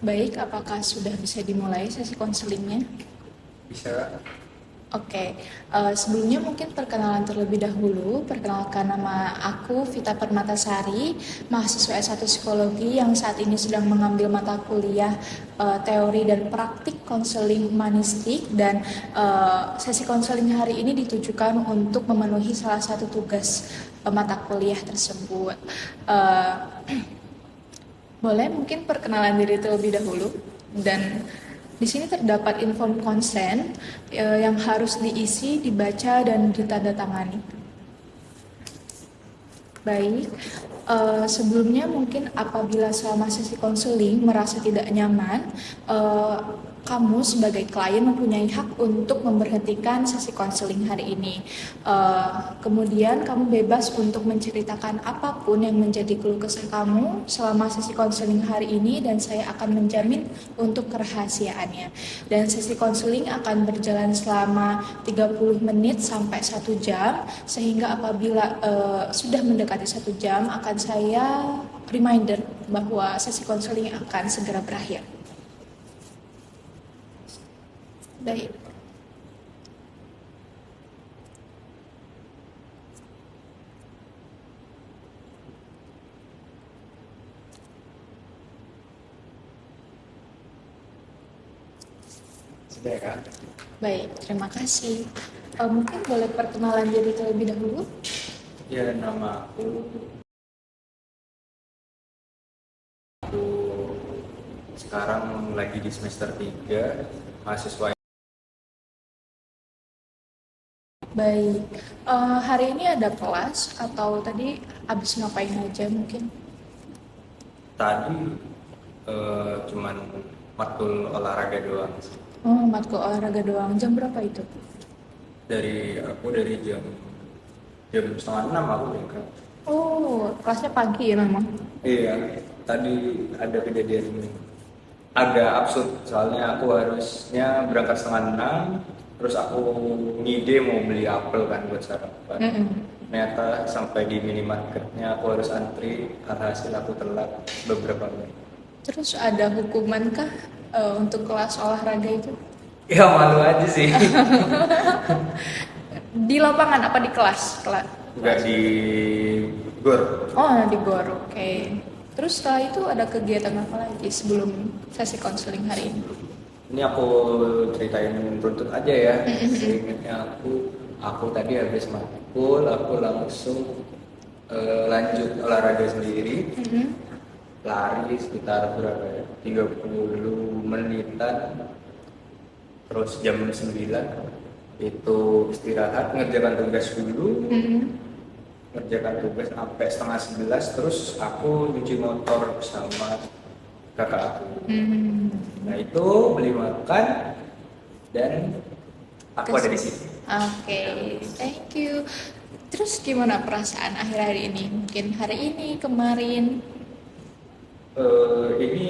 Baik, apakah sudah bisa dimulai sesi konselingnya? Bisa. Oke, sebelumnya mungkin perkenalan terlebih dahulu. Perkenalkan, nama aku Vita Permatasari, mahasiswa S1 Psikologi yang saat ini sedang mengambil mata kuliah teori dan praktik konseling humanistik, dan sesi konseling hari ini ditujukan untuk memenuhi salah satu tugas mata kuliah tersebut. Eh, Boleh mungkin perkenalan diri terlebih dahulu, dan di sini terdapat inform consent yang harus diisi, dibaca, dan ditandatangani. Baik, sebelumnya mungkin apabila selama sesi konseling merasa tidak nyaman, eh, kamu sebagai klien mempunyai hak untuk memberhentikan sesi konseling hari ini. Kemudian kamu bebas untuk menceritakan apapun yang menjadi keluh kesah kamu selama sesi konseling hari ini, dan saya akan menjamin untuk kerahasiaannya. Dan sesi konseling akan berjalan selama 30 menit sampai 1 jam, sehingga apabila sudah mendekati 1 jam akan saya reminder bahwa sesi konseling akan segera berakhir. Baik. Sudah kan? Baik, terima kasih. Mungkin boleh perkenalan diri terlebih dahulu. Ya, nama aku sekarang lagi di semester 3 mahasiswa. Baik, hari ini ada kelas atau tadi habis ngapain aja mungkin? Tadi cuman matkul olahraga doang sih. Oh, matkul olahraga doang. Jam berapa itu? Dari jam setengah 6 aku berangkat. Oh, kelasnya pagi ya memang. Iya, tadi ada kejadian agak absurd, soalnya aku harusnya berangkat setengah 6, terus aku ngide mau beli apel kan buat sarapan. Mm-mm. Ternyata sampai di minimarketnya aku harus antri, hasil aku telat beberapa menit. Terus ada hukuman kah untuk kelas olahraga itu? Ya malu aja sih. Di lapangan apa di kelas? Nggak di gor. Oh, di GOR, oke. Terus setelah itu ada kegiatan apa lagi sebelum sesi konseling hari ini? Ini aku ceritain runtut aja ya. Seingatnya aku tadi habis matkul, aku langsung lanjut olahraga sendiri. Mhm. Lari sekitar berapa ya? 30 menitan. Terus jam 9 itu istirahat, ngerjakan tugas dulu. Mhm. Ngerjakan tugas sampai setengah 11, terus aku nyuci motor sama kakak aku. Mhm. Nah itu beli makan dan aku ada di sini. Oke, thank you. Terus gimana perasaan akhir-akhir ini? Mungkin hari ini, kemarin? Ini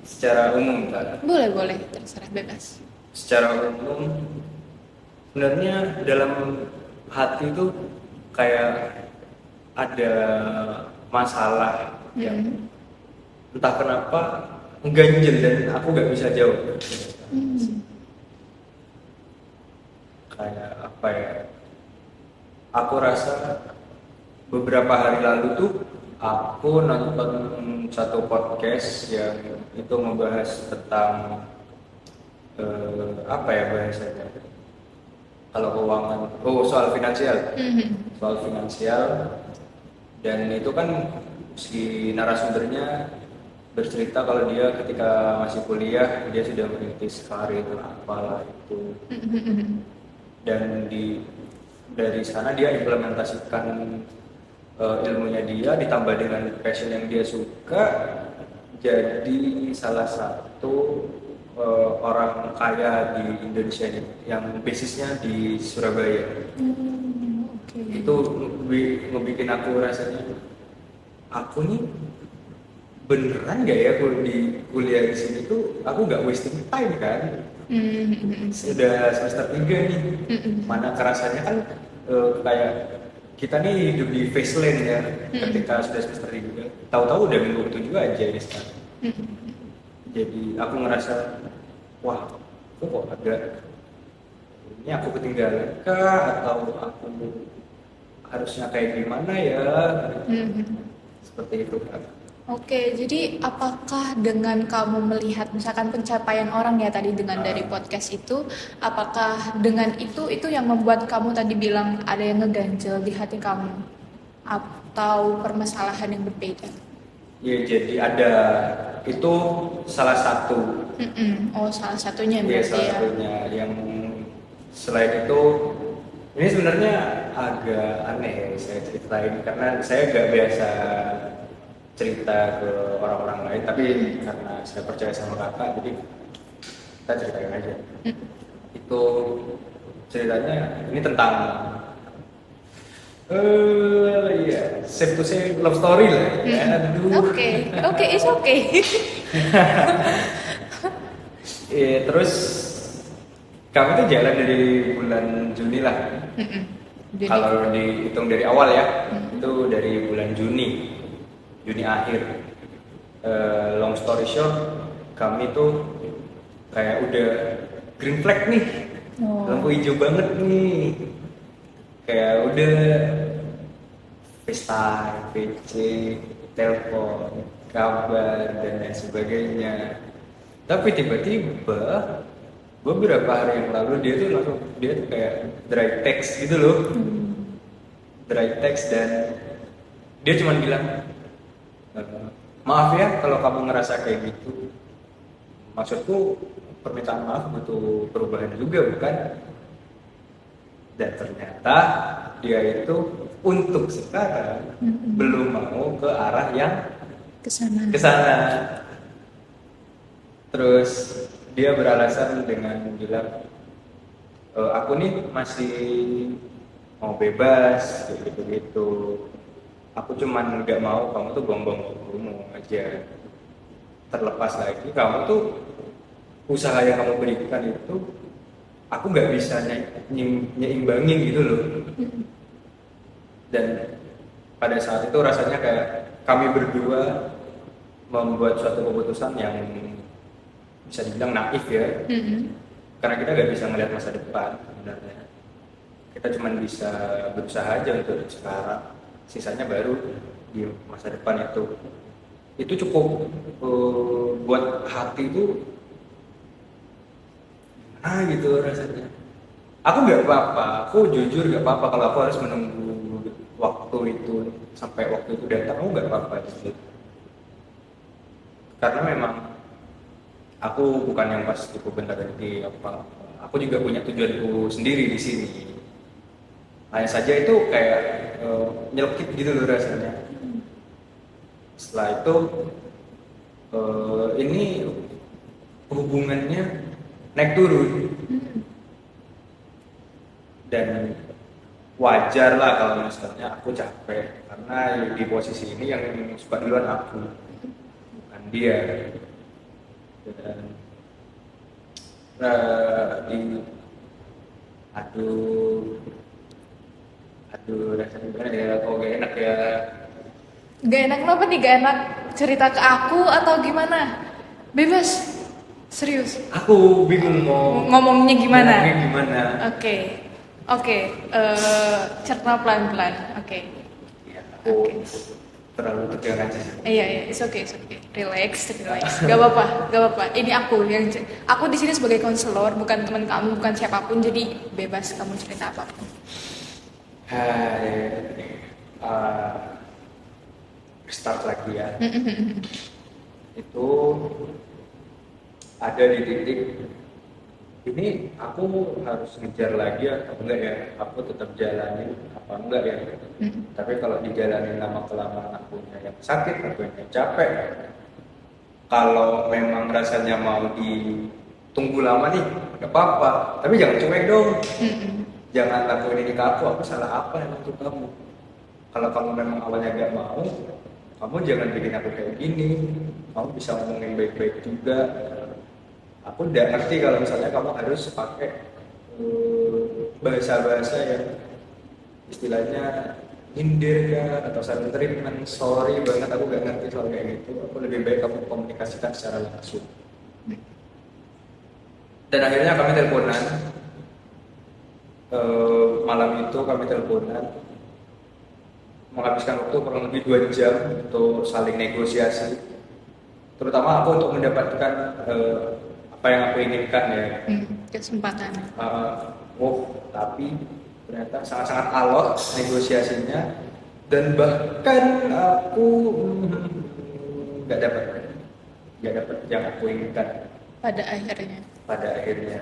secara umum kan? Boleh, boleh, terserah bebas. Secara umum sebenarnya dalam hati itu kayak ada masalah yang Mhm. entah kenapa mengganjel dan aku nggak bisa jawab. Hmm. Kayak apa ya? Aku rasa beberapa hari lalu tuh aku nonton satu podcast yang itu membahas tentang apa ya bahasanya? Kalau keuangan, soal finansial, Mhm. soal finansial, dan itu kan si narasumbernya bercerita kalau dia ketika masih kuliah dia sudah merintis karir apalah itu, Mhm. dan dari sana dia implementasikan ilmunya dia ditambah dengan passion yang dia suka, jadi salah satu orang kaya di Indonesia ini yang basisnya di Surabaya. Oke. Itu ngebikin aku rasanya, aku nih beneran gak ya aku di kuliah di sini tuh aku nggak wasting time kan? Mhm. Sudah semester 3 nih, Mhm. mana kerasanya kan kayak kita nih hidup di fast lane ya, Mhm. ketika sudah semester 3 tahu-tahu udah minggu 7 aja ini sekarang. Mhm. Jadi aku ngerasa, wah, aku kok agak ini aku ketinggalan kah atau aku harusnya kayak gimana ya? Mhm. Seperti itu kan. Oke, jadi apakah dengan kamu melihat misalkan pencapaian orang ya tadi dengan dari podcast itu, apakah dengan itu yang membuat kamu tadi bilang ada yang ngeganjel di hati kamu atau permasalahan yang berbeda? Ya jadi ada itu salah satu. Mm-mm. Oh, salah satunya Ya berarti salah ya. satunya yang selain itu ini sebenarnya agak aneh ya saya ceritain karena saya gak biasa cerita ke orang-orang lain tapi karena saya percaya sama kakak jadi kita ceritain aja. Itu ceritanya ini tentang iya safe to say love story lah ya. Aduh. Oke, it's okay. Terus kami tuh jalan dari bulan Juni lah. Mm-mm. Jadi, Kalau dihitung dari awal ya, itu dari bulan Juni akhir. Long story short, kami tuh kayak udah green flag nih, oh, lampu hijau banget nih. Kayak udah FaceTime, VC, telepon, kabar dan lain sebagainya. Tapi tiba-tiba beberapa hari yang lalu dia tuh kayak dry text gitu loh, dry text dan dia cuma bilang maaf ya kalau kamu ngerasa kayak gitu. Maksudku permintaan maaf butuh perubahan juga bukan? Dan ternyata dia itu untuk sekarang belum mau ke arah yang kesana. ke sana. Terus dia beralasan dengan bilang aku nih masih mau bebas kayak gitu-gitu. Aku cuman nggak mau kamu tuh buang-buang waktumu aja. Terlepas lagi kamu tuh usaha yang kamu berikan itu aku nggak bisa nyeimbangin gitu loh. Dan pada saat itu rasanya kayak kami berdua membuat suatu keputusan yang bisa dibilang naif ya. Karena kita nggak bisa melihat masa depan sebenarnya. Kita cuma bisa berusaha aja untuk sekarang. Sisanya baru di masa depan itu. Itu cukup buat hati itu gitu rasanya. Aku nggak apa-apa, aku jujur nggak apa-apa kalau aku harus menunggu waktu itu sampai waktu itu datang, aku nggak apa-apa gitu. Karena memang aku bukan yang pas cukup bentar ganti apa, aku juga punya tujuanku sendiri di sini. Hanya saja itu kayak nyelkit gitu loh rasanya. Setelah itu ini hubungannya naik turun dan wajar lah kalau misalnya aku capek karena di posisi ini yang suka duluan aku bukan dia dan di aduh rasanya gimana ya kok gak enak ya. Gak enak kenapa nih? Gak enak cerita ke aku atau gimana? Bebas, serius. Aku bingung mau Ngomongnya gimana? Oke. Oke. Cerna pelan-pelan. Oke. Ya, aku terlalu tegang aja. Iya, it's okay. Relax. Gak apa-apa. Ini aku di sini sebagai konselor, bukan teman kamu, bukan siapapun. Jadi bebas kamu cerita apapun. Start lagi ya. Itu ada di titik ini aku harus ngejar lagi atau enggak ya, aku tetap jalanin apa enggak ya. Tapi kalau dijalanin lama kelamaan akunya yang sakit, akunya yang capek. Kalau memang rasanya mau ditunggu lama nih, nggak apa-apa. Tapi jangan cuek dong. Jangan lakuin ini ke aku salah apa yang untuk kamu. Kalau kamu memang awalnya gak mau, kamu jangan bikin aku kayak gini. Kamu bisa ngomongin baik-baik juga. Aku udah ngerti kalau misalnya kamu harus pakai bahasa-bahasa yang istilahnya nyindir ya atau silent treatment. Sorry banget aku gak ngerti soal kayak gitu. Aku lebih baik kamu komunikasikan secara langsung. Dan akhirnya kami teleponan. Malam itu kami teleponan, menghabiskan waktu kurang lebih 2 jam untuk saling negosiasi, terutama aku untuk mendapatkan apa yang aku inginkan ya. Kesempatan. Tapi ternyata sangat-sangat alot negosiasinya, dan bahkan aku nggak dapat yang aku inginkan Pada akhirnya. pada akhirnya.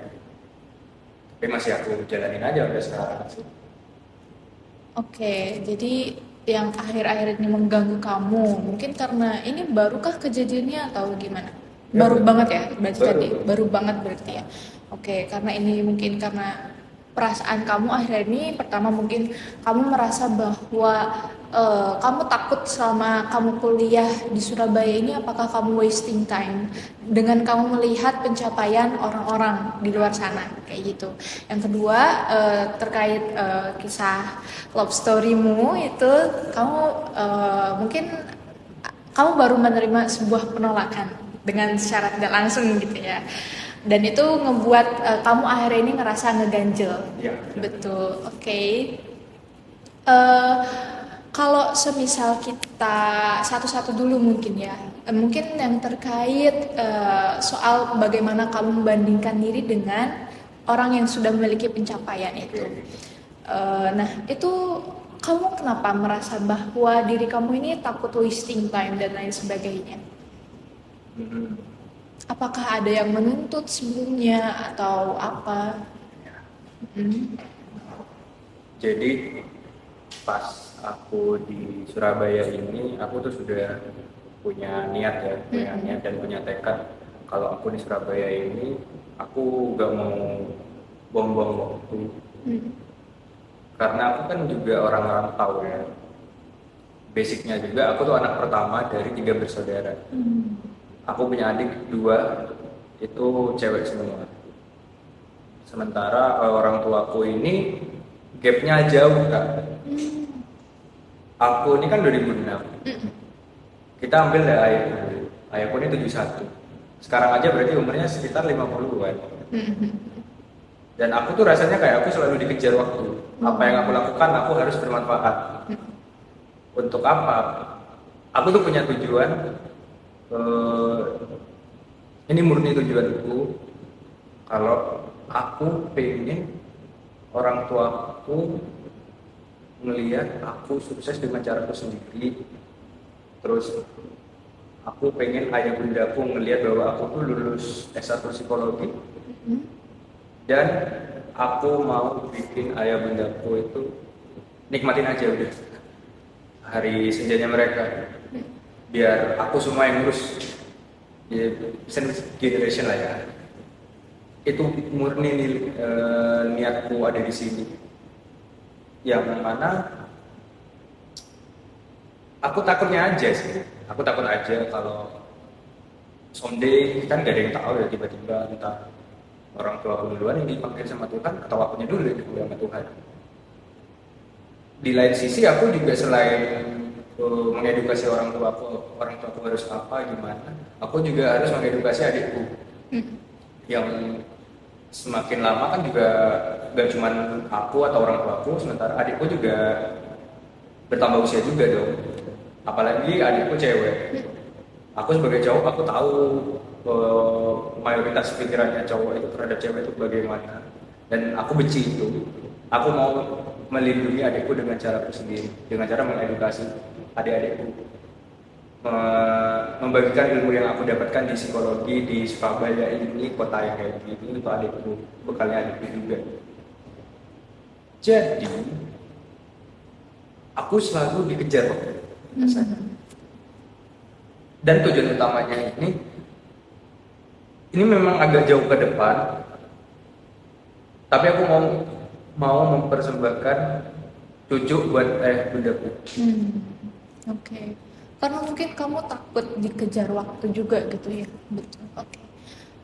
Tapi masih aku jalanin aja sampai sekarang sih. Oke, jadi yang akhir-akhir ini mengganggu kamu, mungkin karena ini barukah kejadiannya atau gimana? Ya, Baru baru. banget ya, berarti Baru. tadi, baru banget berarti ya. Oke, karena ini mungkin karena perasaan kamu akhir ini, pertama mungkin kamu merasa bahwa kamu takut selama kamu kuliah di Surabaya ini, apakah kamu wasting time dengan kamu melihat pencapaian orang-orang di luar sana, kayak gitu. Yang kedua, terkait kisah love storymu itu, kamu mungkin kamu baru menerima sebuah penolakan dengan secara tidak langsung gitu ya, dan itu ngebuat kamu akhirnya ini ngerasa ngeganjel. Ya. Betul. Oke. Kalau semisal kita satu-satu dulu mungkin ya, mungkin yang terkait soal bagaimana kamu membandingkan diri dengan orang yang sudah memiliki pencapaian itu. Nah, itu kamu kenapa merasa bahwa diri kamu ini takut wasting time dan lain sebagainya? Apakah ada yang menuntut sebelumnya atau apa? Jadi pas aku di Surabaya ini, aku tuh sudah punya niat ya, punya niat dan punya tekad kalau aku di Surabaya ini, aku gak mau buang-buang waktu. Karena aku kan juga orang-orang tahu ya, basicnya juga aku tuh anak pertama dari 3 bersaudara. Aku punya adik 2, itu cewek semua. Sementara orang tuaku ini gapnya jauh Kak. Aku ini kan 2006. Kita ambil dari ayahku. Ayahku ini 71. Sekarang aja berarti umurnya sekitar 50-an. Dan aku tuh rasanya kayak aku selalu dikejar waktu. Apa yang aku lakukan, aku harus bermanfaat. Untuk apa? Aku tuh punya tujuan. Ini murni tujuanku. Kalau aku pengen orang tuaku melihat aku sukses dengan caraku sendiri. Terus aku pengen ayah bundaku melihat bahwa aku tuh lulus S1 psikologi. Dan aku mau bikin ayah bundaku itu nikmatin aja udah hari senjanya mereka. Biar aku semua yang ngurus. Ya, generation lah ya. Itu murni niatku ada di sini. Yang mana aku takutnya aja sih. Aku takut aja kalau someday kan gak ada yang tahu ya, tiba-tiba entah orang tua aku duluan yang dipanggil sama Tuhan atau akunya dulu yang dipanggil sama Tuhan. Di lain sisi aku juga selain mengedukasi orang tua aku harus apa gimana, aku juga harus mengedukasi adikku yang semakin lama kan juga gak cuman aku atau orang tua aku, sementara adikku juga bertambah usia juga dong, apalagi adikku cewek. Aku sebagai cowok aku tahu mayoritas pikirannya cowok itu terhadap cewek itu bagaimana, dan aku benci itu. Aku mau melindungi adikku dengan caraku sendiri, dengan cara mengedukasi adik-adikku, membagikan ilmu yang aku dapatkan di psikologi di Surabaya ini, kota yang kayak gini, untuk adikku, bekalnya adikku juga. Jadi aku selalu dikejar waktu rasanya. Dan tujuan utamanya ini memang agak jauh ke depan, tapi aku mau mempersembahkan cucu buat bundaku. Oke. Karena mungkin kamu takut dikejar waktu juga gitu ya. Betul.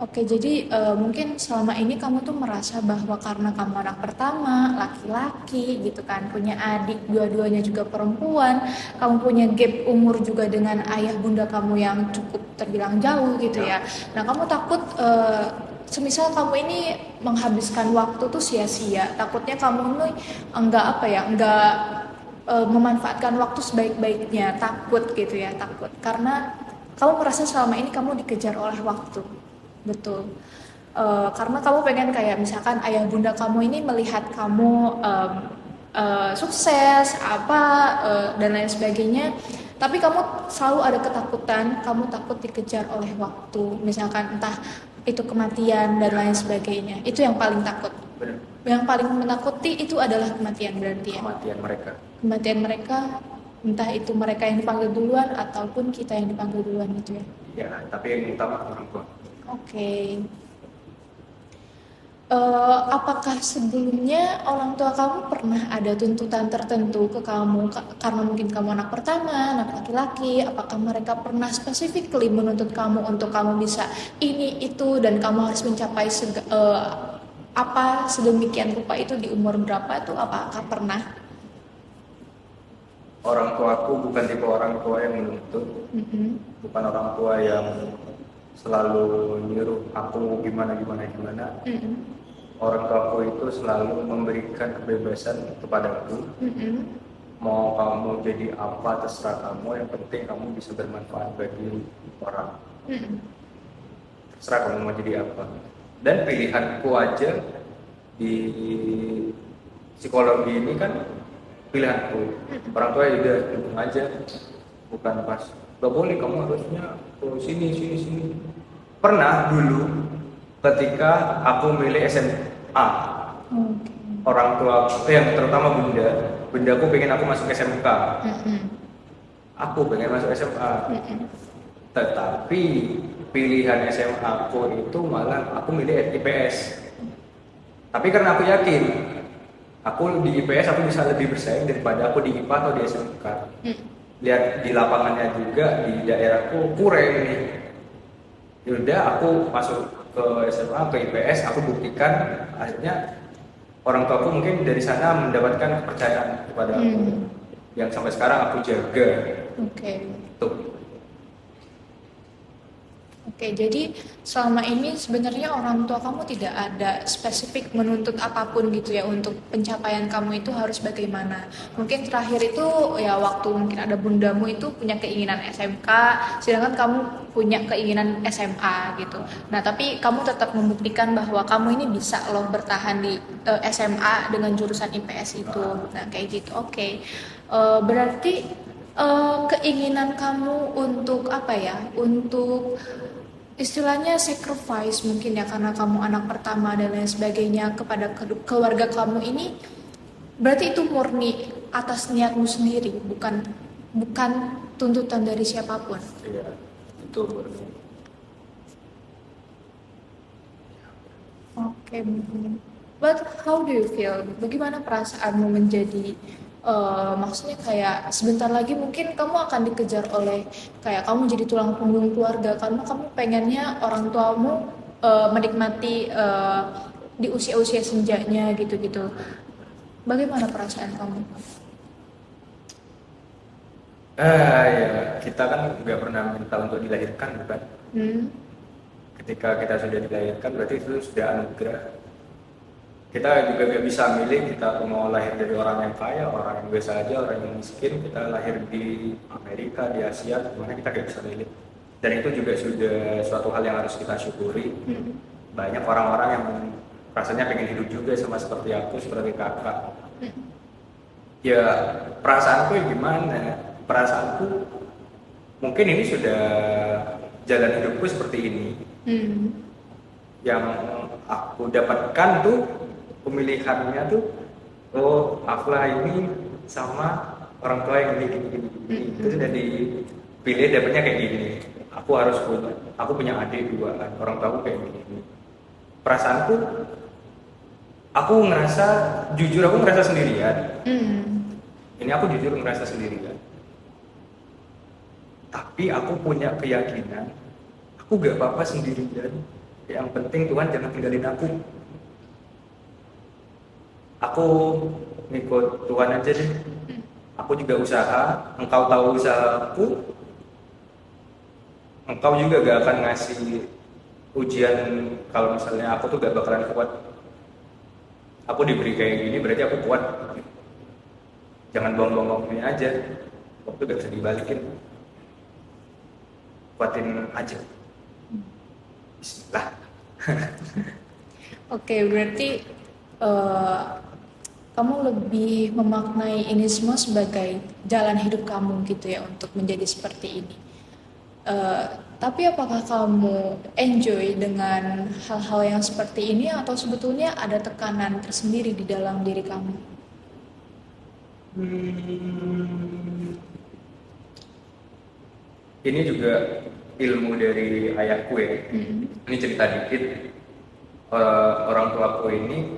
Oke, jadi mungkin selama ini kamu tuh merasa bahwa karena kamu anak pertama, laki-laki gitu kan, punya adik dua-duanya juga perempuan, kamu punya gap umur juga dengan ayah bunda kamu yang cukup terbilang jauh gitu ya. Nah, kamu takut semisal kamu ini menghabiskan waktu tuh sia-sia, takutnya kamu nih enggak apa ya, enggak memanfaatkan waktu sebaik-baiknya, takut gitu ya, takut karena kamu merasa selama ini kamu dikejar oleh waktu, betul. Karena kamu pengen kayak misalkan ayah bunda kamu ini melihat kamu sukses apa dan lain sebagainya, tapi kamu selalu ada ketakutan, kamu takut dikejar oleh waktu, misalkan entah itu kematian dan lain sebagainya, itu yang paling takut. Benar. Yang paling menakuti itu adalah kematian berarti ya. Kematian mereka. Kematian mereka, entah itu mereka yang dipanggil duluan ataupun kita yang dipanggil duluan gitu ya. Ya, tapi yang utama orang tua. Oke. Apakah sebelumnya orang tua kamu pernah ada tuntutan tertentu ke kamu karena mungkin kamu anak pertama, anak laki-laki? Apakah mereka pernah specifically menuntut kamu untuk kamu bisa ini itu dan kamu harus mencapai apa sedemikian rupa itu di umur berapa itu? Apakah pernah? Orang tuaku bukan tipe orang tua yang menuntut, bukan orang tua yang selalu nyuruh aku gimana. Orang tuaku itu selalu memberikan kebebasan kepadaku. Mau kamu jadi apa terserah kamu, yang penting kamu bisa bermanfaat bagi orang. Terserah kamu mau jadi apa. Dan pilihanku aja di psikologi ini kan pilihanku. Orang tua ya udah dukung aja, bukan pas gak boleh kamu harusnya ke sini. Pernah dulu ketika aku milih SMA, orang tua yang terutama bundaku pengen aku masuk SMK. Aku pengen masuk SMA, tetapi pilihan SMA aku itu malah aku milih IPS. Tapi karena aku yakin aku di IPS aku bisa lebih bersaing daripada aku di IPA atau di SMK. Lihat di lapangannya juga di daerahku kurang nih. Yaudah aku masuk ke SMA, ke IPS, aku buktikan, akhirnya orang tuaku mungkin dari sana mendapatkan kepercayaan kepada aku yang sampai sekarang aku jaga. Tuh. Oke, jadi selama ini sebenarnya orang tua kamu tidak ada spesifik menuntut apapun gitu ya untuk pencapaian kamu itu harus bagaimana. Mungkin terakhir itu ya waktu mungkin ada bundamu itu punya keinginan SMK, sedangkan kamu punya keinginan SMA gitu. Nah, tapi kamu tetap membuktikan bahwa kamu ini bisa loh bertahan di SMA dengan jurusan IPS itu. Nah, kayak gitu. Oke. Berarti keinginan kamu untuk apa ya? Untuk istilahnya sacrifice mungkin ya karena kamu anak pertama dan lain sebagainya kepada keluarga kamu ini berarti itu murni atas niatmu sendiri, bukan tuntutan dari siapapun. Iya, itu murni. Oke. But how do you feel? Bagaimana perasaanmu menjadi maksudnya kayak sebentar lagi mungkin kamu akan dikejar oleh kayak kamu jadi tulang punggung keluarga karena kamu pengennya orang tuamu menikmati di usia-usia senjanya gitu-gitu. Bagaimana perasaan kamu? Ya, kita kan nggak pernah minta untuk dilahirkan, bukan? Ketika kita sudah dilahirkan berarti itu sudah anugerah. Kita juga gak bisa milih kita mau lahir dari orang yang kaya, orang yang biasa aja, orang yang miskin. Kita lahir di Amerika, di Asia, mana kita gak bisa milih. Dan itu juga sudah suatu hal yang harus kita syukuri. Banyak orang-orang yang rasanya pengen hidup juga sama seperti aku, seperti kakak. Ya perasaanku gimana? Perasaanku mungkin ini sudah jalan hidupku seperti ini. Yang aku dapatkan tuh pemilihannya tuh, oh Afla ini sama orang tua yang gini. Itu sudah dipilih dapatnya kayak gini. Aku punya adik dua kan, orang tua aku kayak gini. Perasaanku, aku ngerasa sendirian. Ini aku jujur ngerasa sendirian. Tapi aku punya keyakinan, aku gak apa-apa sendirian. Yang penting Tuhan jangan tinggalin aku. Aku ngikut Tuhan aja deh. Aku juga usaha, engkau tahu usahaku. Engkau juga gak akan ngasih ujian kalau misalnya aku tuh gak bakalan kuat, aku diberi kayak gini berarti aku kuat, jangan buang-buang waktunya aja, waktu gak bisa dibalikin, kuatin aja, Bismillah. Oke, berarti eh, kamu lebih memaknai ini semua sebagai jalan hidup kamu gitu ya untuk menjadi seperti ini. Eh, tapi apakah kamu enjoy dengan hal-hal yang seperti ini atau sebetulnya ada tekanan tersendiri di dalam diri kamu? Hmm, ini juga ilmu dari ayahku ya. Ini cerita dikit. Orang tuaku ini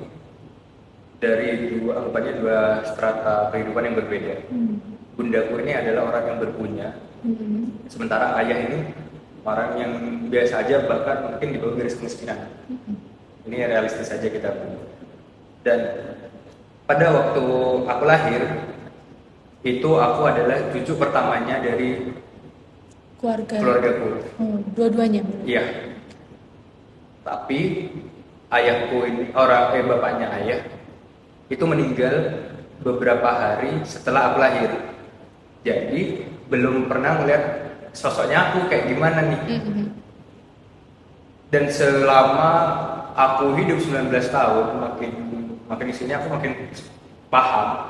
dari anggapannya dua strata kehidupan yang berbeda. Bundaku ini adalah orang yang berpunya, sementara ayah ini orang yang biasa aja, bahkan mungkin di bawah garis kemiskinan. Ini realistis saja kita. Dan pada waktu aku lahir, itu aku adalah cucu pertamanya dari keluargaku. Dua-duanya. Iya. Tapi ayahku ini bapaknya ayah itu meninggal beberapa hari setelah aku lahir. Jadi belum pernah melihat sosoknya aku kayak gimana nih. Dan selama aku hidup 19 tahun, makin di sini aku makin paham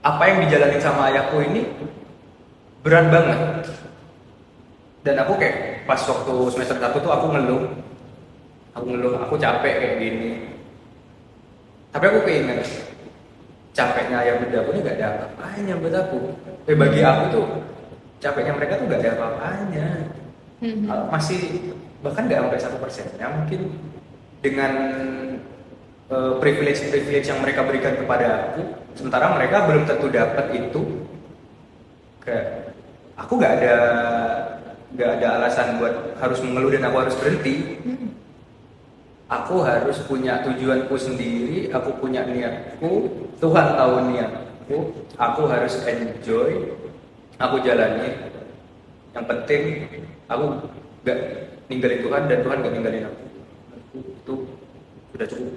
apa yang dijalani sama ayahku ini berat banget. Dan aku kayak pas waktu semester 1 tuh aku ngeluh, aku capek kayak gini. Tapi aku keinget capeknya ayah bunda aku ini gak ada apa-apanya buat aku. Bagi aku tuh capeknya mereka tuh gak ada apa-apanya. Masih bahkan gak sampai 1%. Mungkin dengan privilege yang mereka berikan kepada aku, sementara mereka belum tentu dapat itu. Kayak aku gak ada alasan buat harus mengeluh dan aku harus berhenti. Aku harus punya tujuanku sendiri, aku punya niatku, Tuhan tahu niatku, aku harus enjoy, aku jalani. Yang penting aku gak ninggalin Tuhan dan Tuhan gak ninggalin aku. Itu sudah cukup.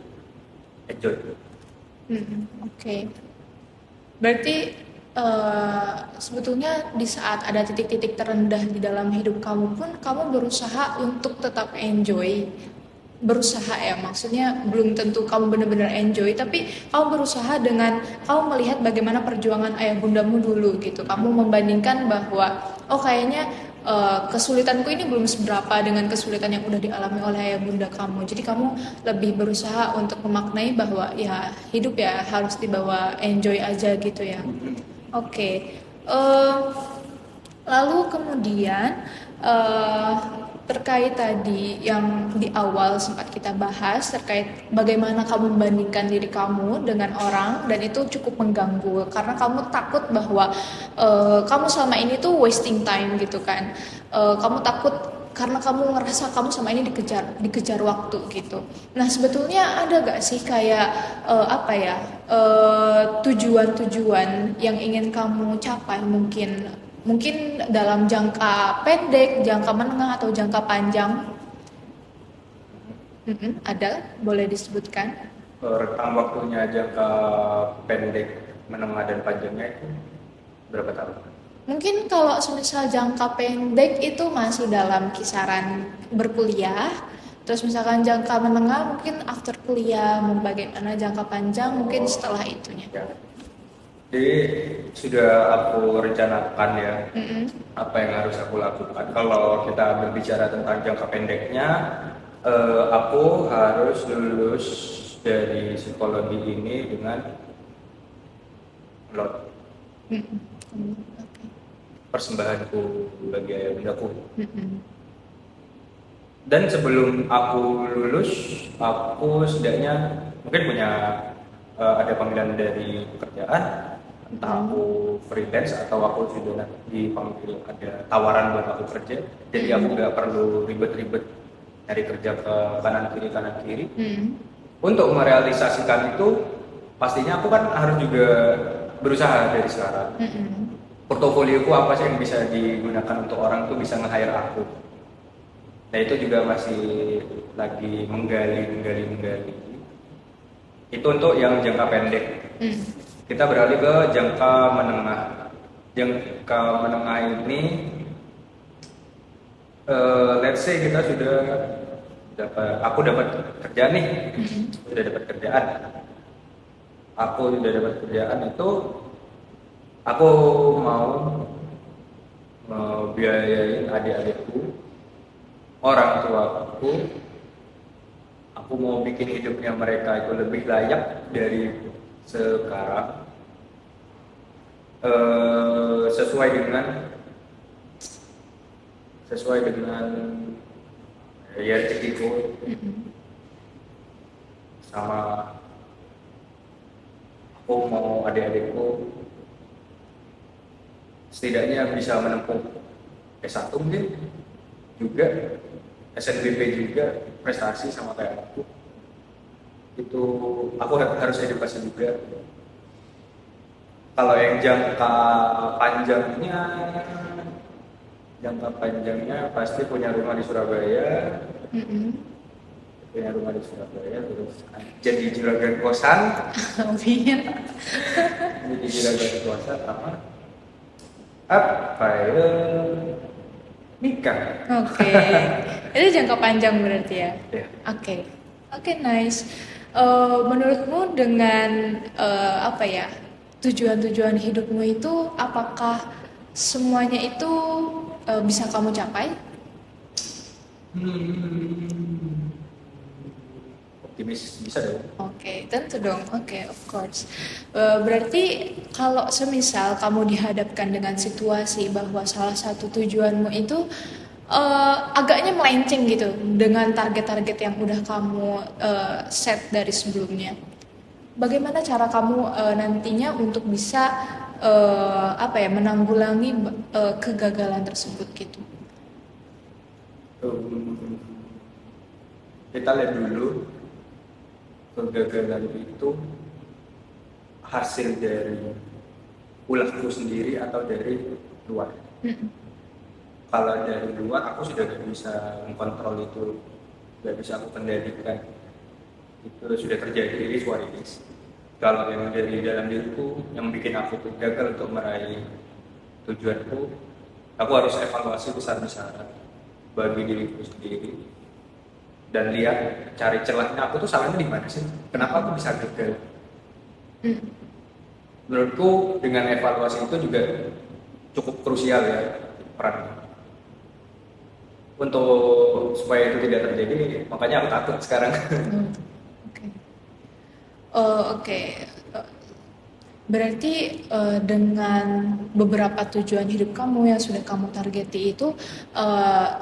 Enjoy. Oke. Berarti sebetulnya di saat ada titik-titik terendah di dalam hidup kamu pun kamu berusaha untuk tetap enjoy. Berusaha ya, maksudnya belum tentu kamu benar-benar enjoy, tapi kamu berusaha dengan kamu melihat bagaimana perjuangan ayah bundamu dulu gitu. Kamu membandingkan bahwa kayaknya kesulitanku ini belum seberapa dengan kesulitan yang udah dialami oleh ayah bunda kamu. Jadi kamu lebih berusaha untuk memaknai bahwa ya hidup ya harus dibawa enjoy aja gitu ya. Oke. Lalu kemudian terkait tadi yang di awal sempat kita bahas terkait bagaimana kamu membandingkan diri kamu dengan orang, dan itu cukup mengganggu karena kamu takut bahwa kamu selama ini tuh wasting time gitu kan. Kamu takut karena kamu ngerasa kamu sama ini dikejar waktu gitu. Nah sebetulnya ada gak sih kayak tujuan-tujuan yang ingin kamu capai, mungkin dalam jangka pendek, jangka menengah, atau jangka panjang? Ada, boleh disebutkan? Rentang waktunya jangka pendek, menengah, dan panjangnya itu berapa tahun? Mungkin kalau semisal jangka pendek itu masih dalam kisaran berkuliah, terus misalkan jangka menengah mungkin after kuliah, bagaimana jangka panjang mungkin setelah itunya. Ya. Jadi sudah aku rencanakan ya apa yang harus aku lakukan. Kalau kita berbicara tentang jangka pendeknya, aku harus lulus dari psikologi ini dengan lot persembahanku bagi ayah bundaku. Dan sebelum aku lulus, aku setidaknya mungkin punya ada panggilan dari pekerjaan. Entah aku freelance atau aku sudah dipanggil, ada tawaran buat aku kerja, jadi aku nggak perlu ribet-ribet nyari kerja ke kanan kiri. Untuk merealisasikan itu pastinya aku kan harus juga berusaha dari sekarang. Portofolioku apa sih yang bisa digunakan untuk orang tuh bisa nge-hire aku, Nah itu juga masih lagi menggali. Itu untuk yang jangka pendek. Hmm. Kita beralih ke jangka menengah. Jangka menengah ini, let's say kita sudah aku dapat kerjaan nih, sudah dapat kerjaan. Aku sudah dapat kerjaan itu, aku mau biayain adik-adikku, orang tuaku, aku mau bikin hidupnya mereka itu lebih layak dari sekarang, sesuai dengan ya rezekiku, sama aku mau adik-adikku setidaknya bisa menempuh S1 mungkin juga, SNBP juga, prestasi sama kayak aku. Itu aku harus edukasi juga. Kalau yang jangka panjangnya pasti punya rumah di Surabaya, terus jadi juragan kosan, Amin. jadi juragan kosan sama apa ya, nikah. Oke, itu jangka panjang berarti ya. Ya. Oke, nice. Menurutmu dengan apa ya, tujuan-tujuan hidupmu itu, apakah semuanya itu bisa kamu capai? Optimis bisa dong. Oke, tentu dong. Oke, of course. Berarti kalau semisal kamu dihadapkan dengan situasi bahwa salah satu tujuanmu itu agaknya melenceng gitu dengan target-target yang udah kamu set dari sebelumnya. Bagaimana cara kamu nantinya untuk bisa apa ya, menanggulangi kegagalan tersebut gitu? Kita lihat dulu kegagalan itu hasil dari ulahku sendiri atau dari luar. Kalau dari luar aku sudah tidak bisa mengkontrol itu, tidak bisa aku kendalikan. Itu sudah terjadi, it is what it is. Kalau yang dari dalam diriku yang bikin aku tuh gagal untuk meraih tujuanku, aku harus evaluasi besar-besaran bagi diriku sendiri dan lihat, cari celahnya, aku tuh salahnya di mana sih? Kenapa aku bisa gagal? Menurutku dengan evaluasi itu juga cukup krusial ya peran. Untuk supaya itu tidak terjadi, makanya aku takut sekarang. Oke. Oke. Berarti dengan beberapa tujuan hidup kamu yang sudah kamu targeti itu,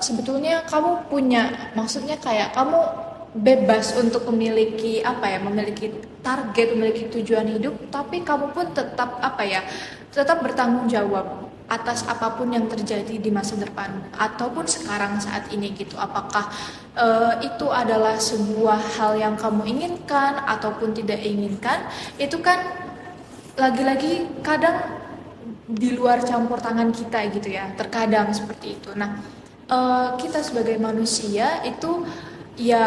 sebetulnya kamu punya, maksudnya kayak kamu bebas untuk memiliki apa ya, memiliki target, memiliki tujuan hidup, tapi kamu pun tetap apa ya, tetap bertanggung jawab atas apapun yang terjadi di masa depan ataupun sekarang saat ini gitu. Apakah itu adalah sebuah hal yang kamu inginkan ataupun tidak inginkan, itu kan lagi-lagi kadang di luar campur tangan kita gitu ya, terkadang seperti itu. Nah, kita sebagai manusia itu ya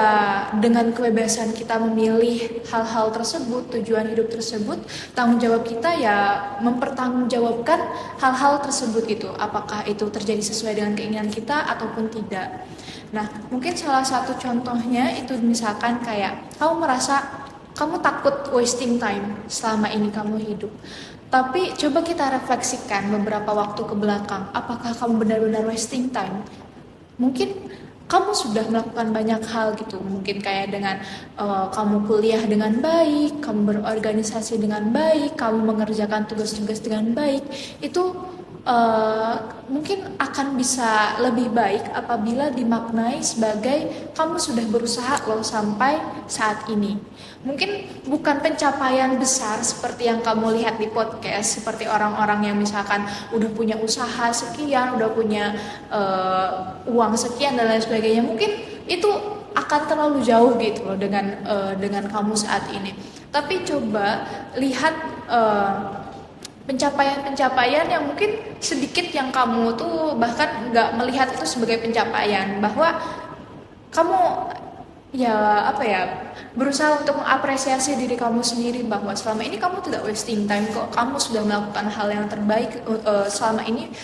dengan kebebasan kita memilih hal-hal tersebut, tujuan hidup tersebut, tanggung jawab kita ya mempertanggungjawabkan hal-hal tersebut gitu, apakah itu terjadi sesuai dengan keinginan kita ataupun tidak. Nah, mungkin salah satu contohnya itu misalkan kayak kamu merasa kamu takut wasting time selama ini kamu hidup. Tapi coba kita refleksikan beberapa waktu ke belakang. Apakah kamu benar-benar wasting time? Mungkin kamu sudah melakukan banyak hal gitu. Mungkin kayak dengan kamu kuliah dengan baik, kamu berorganisasi dengan baik, kamu mengerjakan tugas-tugas dengan baik. Itu mungkin akan bisa lebih baik apabila dimaknai sebagai kamu sudah berusaha loh sampai saat ini. Mungkin bukan pencapaian besar seperti yang kamu lihat di podcast, seperti orang-orang yang misalkan udah punya usaha sekian, udah punya uang sekian dan lain sebagainya. Mungkin itu akan terlalu jauh gitu loh dengan kamu saat ini. Tapi coba lihat pencapaian-pencapaian yang mungkin sedikit yang kamu tuh bahkan nggak melihat itu sebagai pencapaian, bahwa kamu ya apa ya, berusaha untuk mengapresiasi diri kamu sendiri bahwa selama ini kamu tidak wasting time kok, kamu sudah melakukan hal yang terbaik selama ini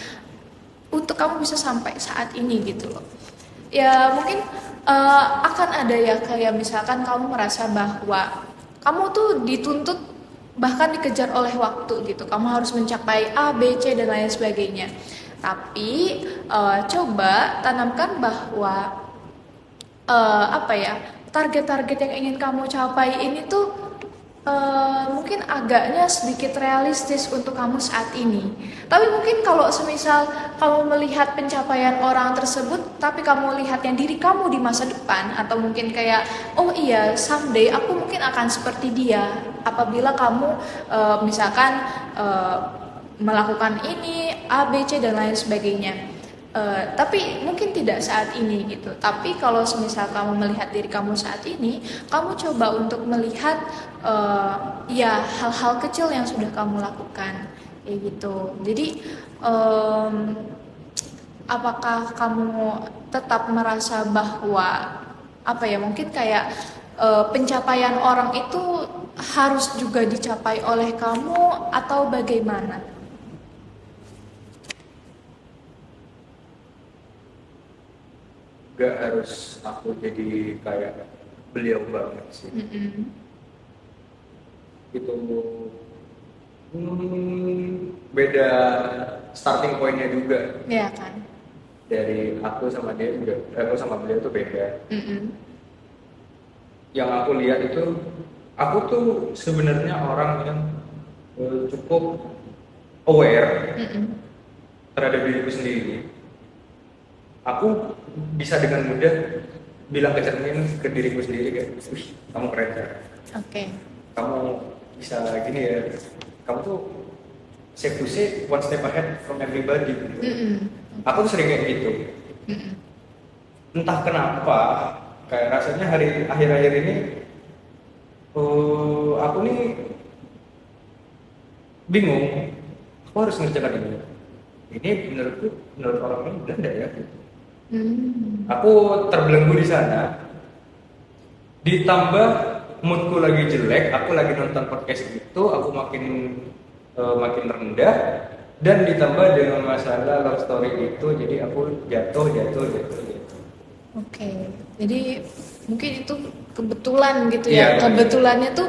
untuk kamu bisa sampai saat ini gitu loh. Ya mungkin akan ada ya kayak misalkan kamu merasa bahwa kamu tuh dituntut bahkan dikejar oleh waktu gitu, kamu harus mencapai A, B, C dan lain sebagainya. Tapi coba tanamkan bahwa apa ya, target-target yang ingin kamu capai ini tuh mungkin agaknya sedikit realistis untuk kamu saat ini. Tapi mungkin kalau semisal kamu melihat pencapaian orang tersebut, tapi kamu lihat yang diri kamu di masa depan, atau mungkin kayak, oh iya, someday aku mungkin akan seperti dia. Apabila kamu misalkan melakukan ini, A, B, C dan lain sebagainya. Tapi mungkin tidak saat ini gitu. Tapi kalau semisal kamu melihat diri kamu saat ini, kamu coba untuk melihat ya hal-hal kecil yang sudah kamu lakukan, kayak gitu. Jadi apakah kamu tetap merasa bahwa apa ya, mungkin kayak pencapaian orang itu harus juga dicapai oleh kamu atau bagaimana? Gak harus aku jadi kayak beliau banget sih. Mm-mm. Itu beda starting pointnya juga. Ya kan. Dari aku sama dia juga, aku sama beliau tuh beda. Mm-mm. Yang aku lihat itu, aku tuh sebenarnya orang yang cukup aware Mm-mm. terhadap diriku sendiri. Aku bisa dengan mudah bilang ke cermin ke diriku sendiri kayak, wih, kamu keren Jar. Oke. Kamu bisa gini ya. Kamu tuh safe to say one step ahead from everybody. Gitu. Mm-mm. Aku tuh sering kayak gitu. Mm-mm. Entah kenapa, kayak rasanya hari akhir-akhir ini, aku nih bingung. Aku harus ngerjakan ini. Ini menurutku, menurut orang ini benar nggak ya? Mm. Aku terbelenggu di sana. Ditambah moodku lagi jelek, aku lagi nonton podcast itu, aku makin rendah, dan ditambah dengan masalah love story itu, jadi aku jatuh. Oke, jadi mungkin itu kebetulan gitu Iya, ya. Kebetulannya tuh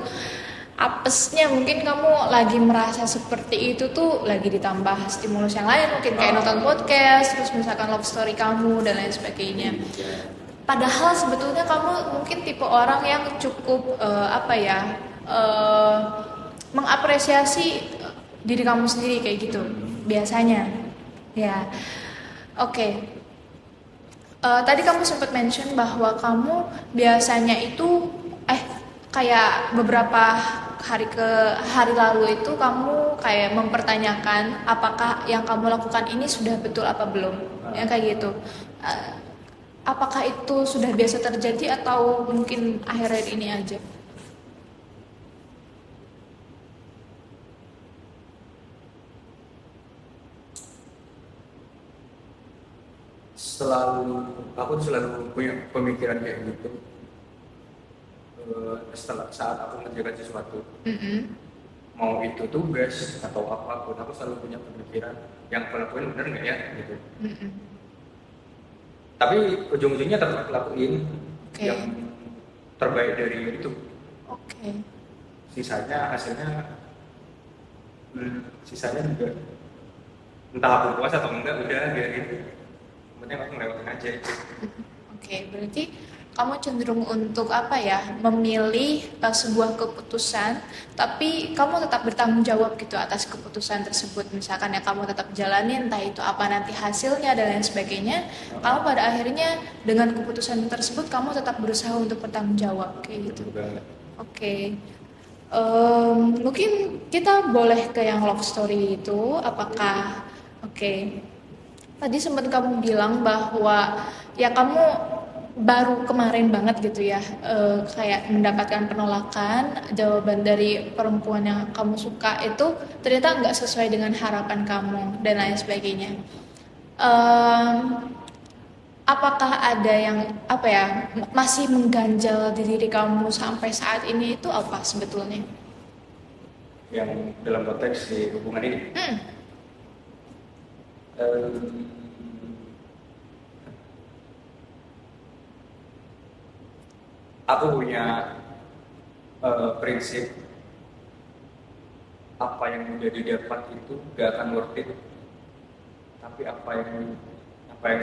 apesnya mungkin kamu lagi merasa seperti itu tuh lagi ditambah stimulus yang lain, mungkin kayak nonton podcast, terus misalkan love story kamu dan lain sebagainya. Padahal sebetulnya kamu mungkin tipe orang yang cukup apa ya, mengapresiasi diri kamu sendiri kayak gitu biasanya. Ya, oke. Tadi kamu sempat mention bahwa kamu biasanya itu kayak beberapa hari lalu itu kamu kayak mempertanyakan apakah yang kamu lakukan ini sudah betul apa belum, ya kayak gitu. Eh, apakah itu sudah biasa terjadi atau mungkin akhir-akhir ini aja? Aku tuh selalu punya pemikiran kayak gitu. Setelah saat aku mengerjakan sesuatu, Mm-mm. mau itu tugas atau apapun, aku selalu punya pemikiran yang aku lakuin bener nggak ya gitu. Mm-mm. Tapi ujung-ujungnya tetap lakuin Oke. yang terbaik dari itu. Oke. Sisanya juga entah aku puas atau enggak, udah biarin. Penting aku ngelewatin aja. Oke, berarti kamu cenderung untuk apa ya, memilih sebuah keputusan, tapi kamu tetap bertanggung jawab gitu atas keputusan tersebut. Misalkan ya kamu tetap jalanin, entah itu apa nanti hasilnya dan lain sebagainya. Kamu pada akhirnya dengan keputusan tersebut kamu tetap berusaha untuk bertanggung jawab kayak gitu. Oke. Mungkin kita boleh ke yang love story itu. Apakah oke? Tadi sempat kamu bilang bahwa ya kamu baru kemarin banget gitu ya, kayak mendapatkan penolakan jawaban dari perempuan yang kamu suka itu ternyata nggak sesuai dengan harapan kamu dan lain sebagainya. Em, apakah ada yang apa ya masih mengganjal di diri kamu sampai saat ini itu apa sebetulnya? Yang dalam konteks di hubungan ini. Hmm. Em, aku punya prinsip apa yang udah didapat itu gak akan worth it, tapi apa yang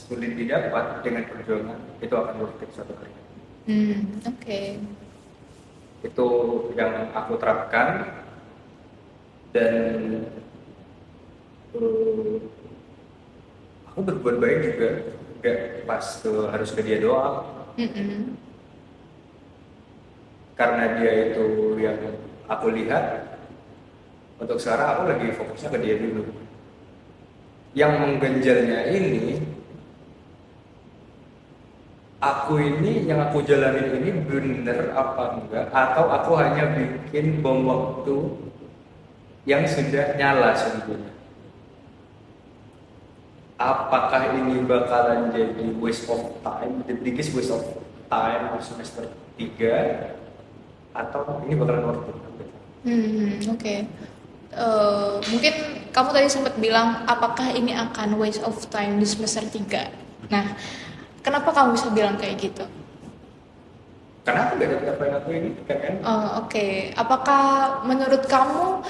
sulit didapat dengan perjuangan itu akan worth it suatu hari. Oke. Itu yang aku terapkan, dan eh, aku berbuat baik juga, gak pas harus ke dia doang, Mm-mm. karena dia itu yang aku lihat. Untuk sekarang aku lagi fokusnya ke dia dulu. Yang mengganjalnya ini, yang aku jalanin ini bener apa enggak, atau aku hanya bikin bom waktu yang sudah nyala sebetulnya. Apakah ini bakalan jadi waste of time, the biggest waste of time di semester 3, atau ini bakalan worth it? Oke. Mungkin kamu tadi sempat bilang apakah ini akan waste of time di semester 3. Nah, kenapa kamu bisa bilang kayak gitu? Karena aku gak dapet apa yang aku ini kan. Oke. Apakah menurut kamu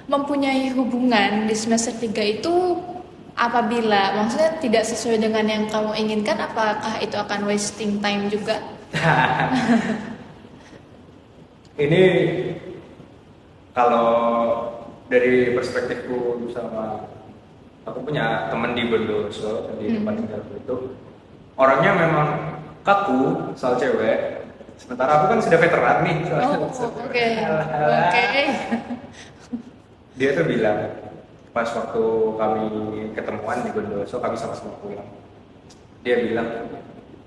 mempunyai hubungan di semester 3 itu apabila maksudnya tidak sesuai dengan yang kamu inginkan, apakah itu akan wasting time juga? Ini kalau dari perspektifku, sama aku punya teman di Bondowoso di tempat tinggalku itu, orangnya memang kaku soal cewek. Sementara aku kan sudah veteran nih soal Oke. Oke. Dia tuh bilang pas waktu kami ketemuan di Bondowoso, kami sama-sama pulang. Dia bilang,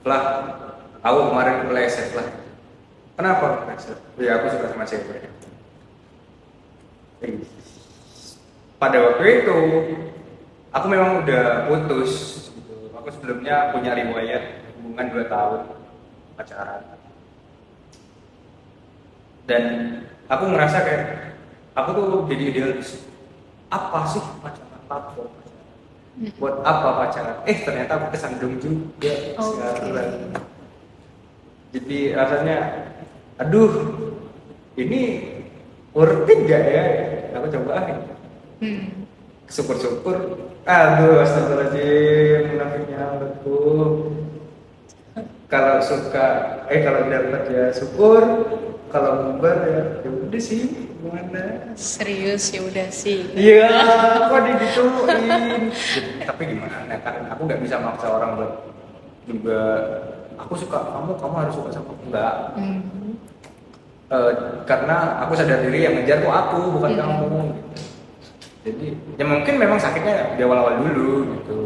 "Lah, aku kemarin meleset lah." "Kenapa meleset?" "Ya aku suka sama cewek." Pada waktu itu aku memang udah putus gitu. Aku sebelumnya punya riwayat hubungan 2 tahun pacaran, dan aku ngerasa kayak aku tuh jadi idealis. Apa sih pacaran? Buat apa pacaran? Ternyata aku kesandung juga sekarang. Jadi rasanya, aduh, ini worth it gak ya? Aku cobain. Syukur-syukur. Aduh, astagfirullahaladzim, munafiknya aku. Kalau suka, kalau dapat ya syukur. Kalau bubar ya udah sih, gimana? Serius ya udah sih. Iya, kok digituin. Tapi gimana? Kan aku nggak bisa maksa orang buat juga. Aku suka kamu harus suka sama aku. Enggak. Karena aku sadar diri yang ngejar tuh aku, bukan kamu. Jadi ya mungkin memang sakitnya di awal-awal dulu gitu.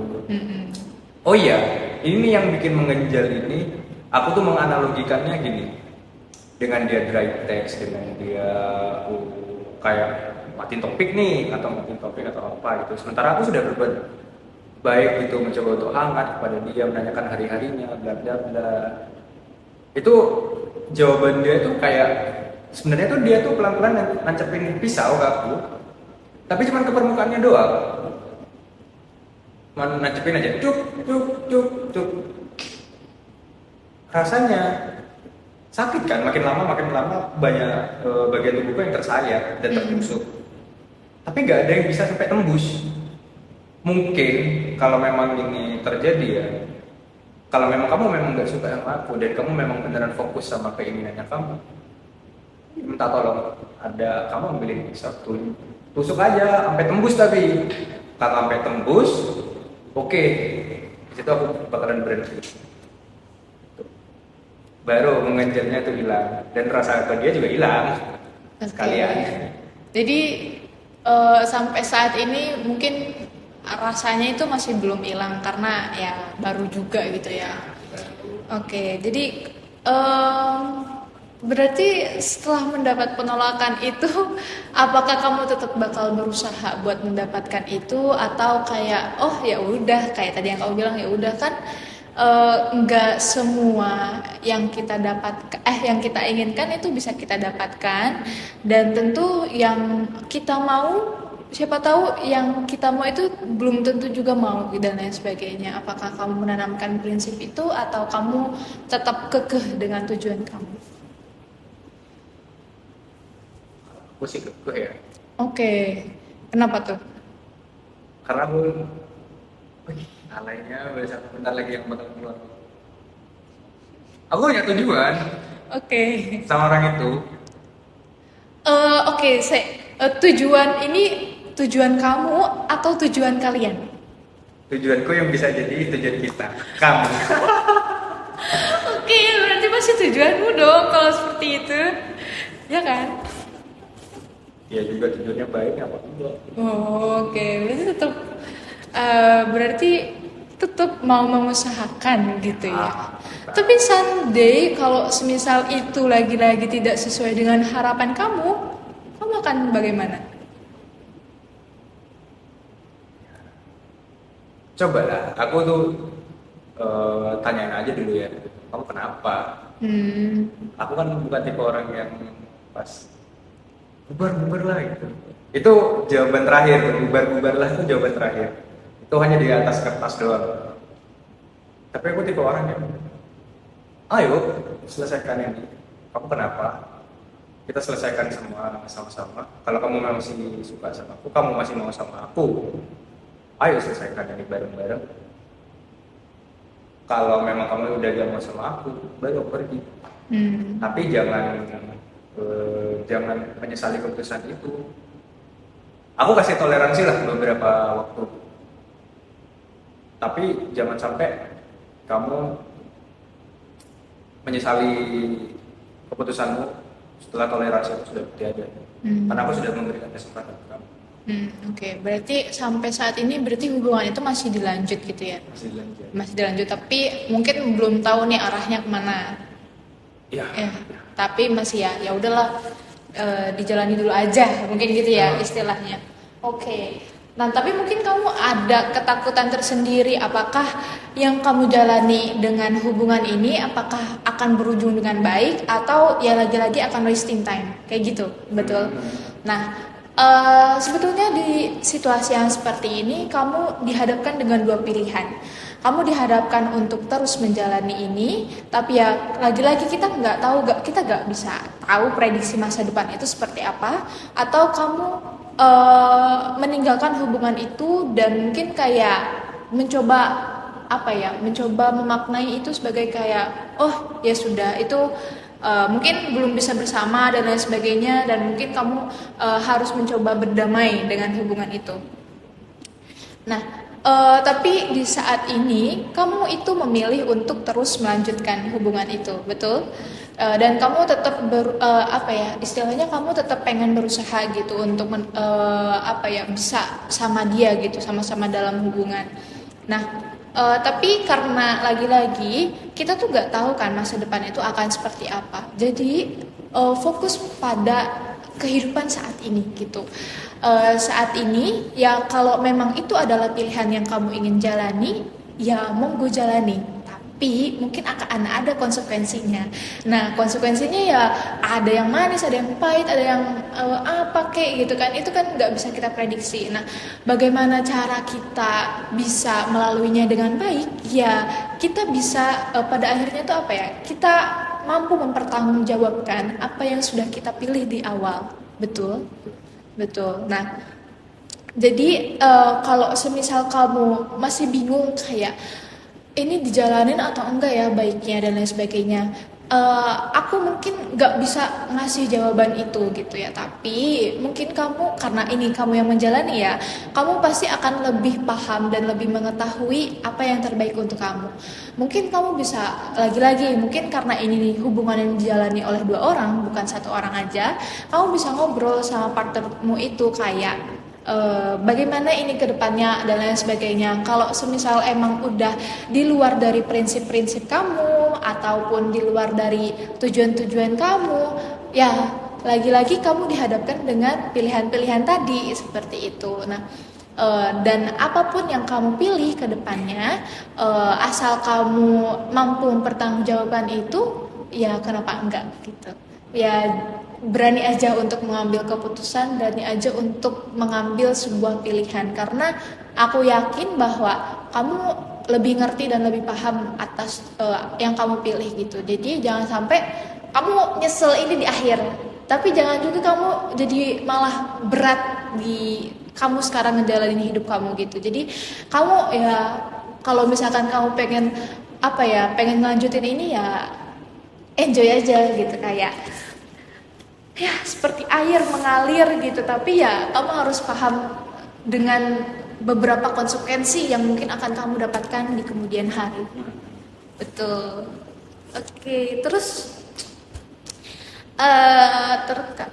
Oh iya, ini yang bikin mengganjal ini, aku tuh menganalogikannya gini. Dengan dia dry text, dengan dia kayak matiin topik nih, atau matiin topik atau apa gitu. Sementara aku sudah berbuat baik gitu, mencoba untuk hangat kepada dia, menanyakan hari-harinya, bla bla bla. Itu jawaban dia tuh kayak sebenarnya tuh dia tuh pelan-pelan nancepin pisau ke aku, tapi cuma ke permukaannya doang. Cuma nancepin aja, cuk cuk cuk cuk. Rasanya sakit kan, makin lama banyak bagian tubuhku yang tersayat dan tertusuk. Tapi nggak ada yang bisa sampai tembus. Mungkin kalau memang ini terjadi ya, kalau memang kamu memang nggak suka sama aku dan kamu memang beneran fokus sama keinginannya kamu, minta tolong, ada kamu ambilin pisau, tusuk aja sampai tembus. Tapi kalau sampai tembus, oke, di situ aku bakalan berhenti. Baru mengejarnya itu hilang, dan rasa ke dia juga hilang sekalian. Jadi sampai saat ini mungkin rasanya itu masih belum hilang karena ya baru juga gitu ya. Oke, jadi Berarti setelah mendapat penolakan itu, apakah kamu tetap bakal berusaha buat mendapatkan itu atau kayak oh ya udah kayak tadi yang kamu bilang ya udah kan nggak semua yang kita yang kita inginkan itu bisa kita dapatkan dan tentu yang kita mau siapa tahu yang kita mau itu belum tentu juga mau dan lain sebagainya. Apakah kamu menanamkan prinsip itu atau kamu tetap kekeh dengan tujuan kamu? Aku sih kekeh ya, Oke, kenapa tuh? karena aku wih, alainya udah satu bentar lagi yang bakal keluar. Aku punya tujuan Oke, sama orang itu. oke, tujuan ini tujuan kamu atau tujuan kalian? Tujuanku yang bisa jadi tujuan kita, kamu. Oke, berarti masih tujuanmu dong kalau seperti itu, ya kan? Ya juga tujuannya baik apa enggak. Oh, oke, berarti tetap mau mengusahakan gitu ya. Tapi someday kalau semisal itu lagi-lagi tidak sesuai dengan harapan kamu, kamu akan bagaimana? Coba lah, aku tuh tanyain aja dulu ya, kamu kenapa? Hmm, Aku kan bukan tipe orang yang pas bubar-bubar lah gitu. Itu jawaban terakhir, bubar-bubar lah itu jawaban terakhir. Itu hanya di atas kertas doang. Tapi aku tipe orang yang, ayo selesaikan ini. Kamu kenapa? Kita selesaikan semua sama-sama. Kalau kamu masih suka sama aku, kamu masih mau sama aku, ayo selesaikan ini bareng-bareng. Kalau memang kamu udah gak mau sama aku, baru aku pergi. Tapi jangan menyesali keputusan itu. Aku kasih toleransi lah beberapa waktu. Tapi jangan sampai kamu menyesali keputusanmu setelah toleransi itu sudah tiada. Karena aku sudah memberikan kesempatan ke kamu. oke. Berarti sampai saat ini berarti hubungan itu masih dilanjut gitu ya? Masih dilanjut. Masih dilanjut, tapi mungkin belum tahu nih arahnya kemana. Ya. Ya, tapi masih ya udahlah, dijalani dulu aja, mungkin gitu ya istilahnya. Oke. Nah, tapi mungkin kamu ada ketakutan tersendiri, apakah yang kamu jalani dengan hubungan ini apakah akan berujung dengan baik atau ya lagi-lagi akan wasting time, kayak gitu, betul? Nah, sebetulnya di situasi yang seperti ini kamu dihadapkan dengan dua pilihan. Kamu dihadapkan untuk terus menjalani ini, tapi ya lagi-lagi kita nggak bisa tahu prediksi masa depan itu seperti apa, atau kamu meninggalkan hubungan itu dan mungkin kayak mencoba memaknai itu sebagai kayak oh ya sudah itu mungkin belum bisa bersama dan lain sebagainya dan mungkin kamu harus mencoba berdamai dengan hubungan itu. Nah, tapi di saat ini kamu itu memilih untuk terus melanjutkan hubungan itu, betul? Dan kamu tetap istilahnya kamu tetap pengen berusaha gitu untuk bisa sama dia gitu, sama-sama dalam hubungan. Nah, tapi karena lagi-lagi kita tuh nggak tahu kan masa depan itu akan seperti apa. Jadi fokus pada kehidupan saat ini gitu. Saat ini ya kalau memang itu adalah pilihan yang kamu ingin jalani, ya monggo jalani. Tapi mungkin akan ada konsekuensinya. Nah, konsekuensinya ya ada yang manis, ada yang pahit, ada yang gitu kan. Itu kan nggak bisa kita prediksi. Nah, bagaimana cara kita bisa melaluinya dengan baik? Ya, kita bisa pada akhirnya itu kita mampu mempertanggungjawabkan apa yang sudah kita pilih di awal. Betul? Betul. Nah, jadi kalau semisal kamu masih bingung kayak ini dijalanin atau enggak ya baiknya dan lain sebagainya, aku mungkin nggak bisa ngasih jawaban itu gitu ya. Tapi mungkin kamu karena ini kamu yang menjalani ya, kamu pasti akan lebih paham dan lebih mengetahui apa yang terbaik untuk kamu. Mungkin kamu bisa lagi-lagi mungkin karena ini nih hubungan yang dijalani oleh dua orang bukan satu orang aja, kamu bisa ngobrol sama partnermu itu kayak bagaimana ini ke depannya dan lain sebagainya. Kalau semisal emang udah di luar dari prinsip-prinsip kamu ataupun di luar dari tujuan-tujuan kamu, ya lagi-lagi kamu dihadapkan dengan pilihan-pilihan tadi seperti itu. Nah, dan apapun yang kamu pilih ke depannya, asal kamu mampu mempertanggungjawabkan itu, ya kenapa enggak gitu. Ya berani aja untuk mengambil keputusan, berani aja untuk mengambil sebuah pilihan, karena aku yakin bahwa kamu lebih ngerti dan lebih paham atas yang kamu pilih gitu. Jadi jangan sampai kamu nyesel ini di akhir, tapi jangan juga kamu jadi malah berat di kamu sekarang ngejalanin hidup kamu gitu. Jadi kamu ya kalau misalkan kamu pengen apa ya, pengen ngelanjutin ini ya enjoy aja gitu, kayak ya seperti air mengalir gitu, tapi ya kamu harus paham dengan beberapa konsekuensi yang mungkin akan kamu dapatkan di kemudian hari. Betul. Oke, terus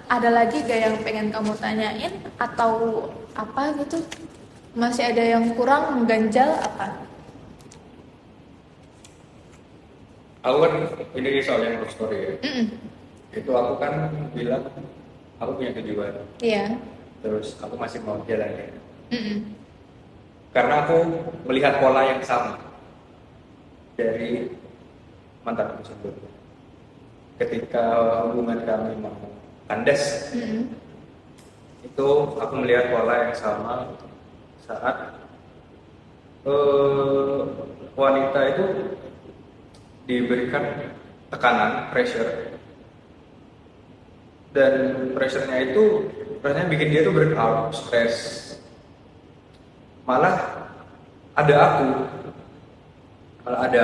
ada lagi gak yang pengen kamu tanyain atau apa gitu? Masih ada yang kurang, mengganjal apa? Aku kan ini soal yang love story ya. Mm-mm. Itu aku kan bilang aku punya tujuan, Iya. terus aku masih mau jalannya. Mm-mm. Karena aku melihat pola yang sama dari mantan tersebut. Ketika hubungan kami mau kandas, Mm-mm. itu aku melihat pola yang sama saat wanita itu diberikan tekanan, pressure, dan pressure-nya itu rasanya bikin dia tuh burnout, stres. Malah ada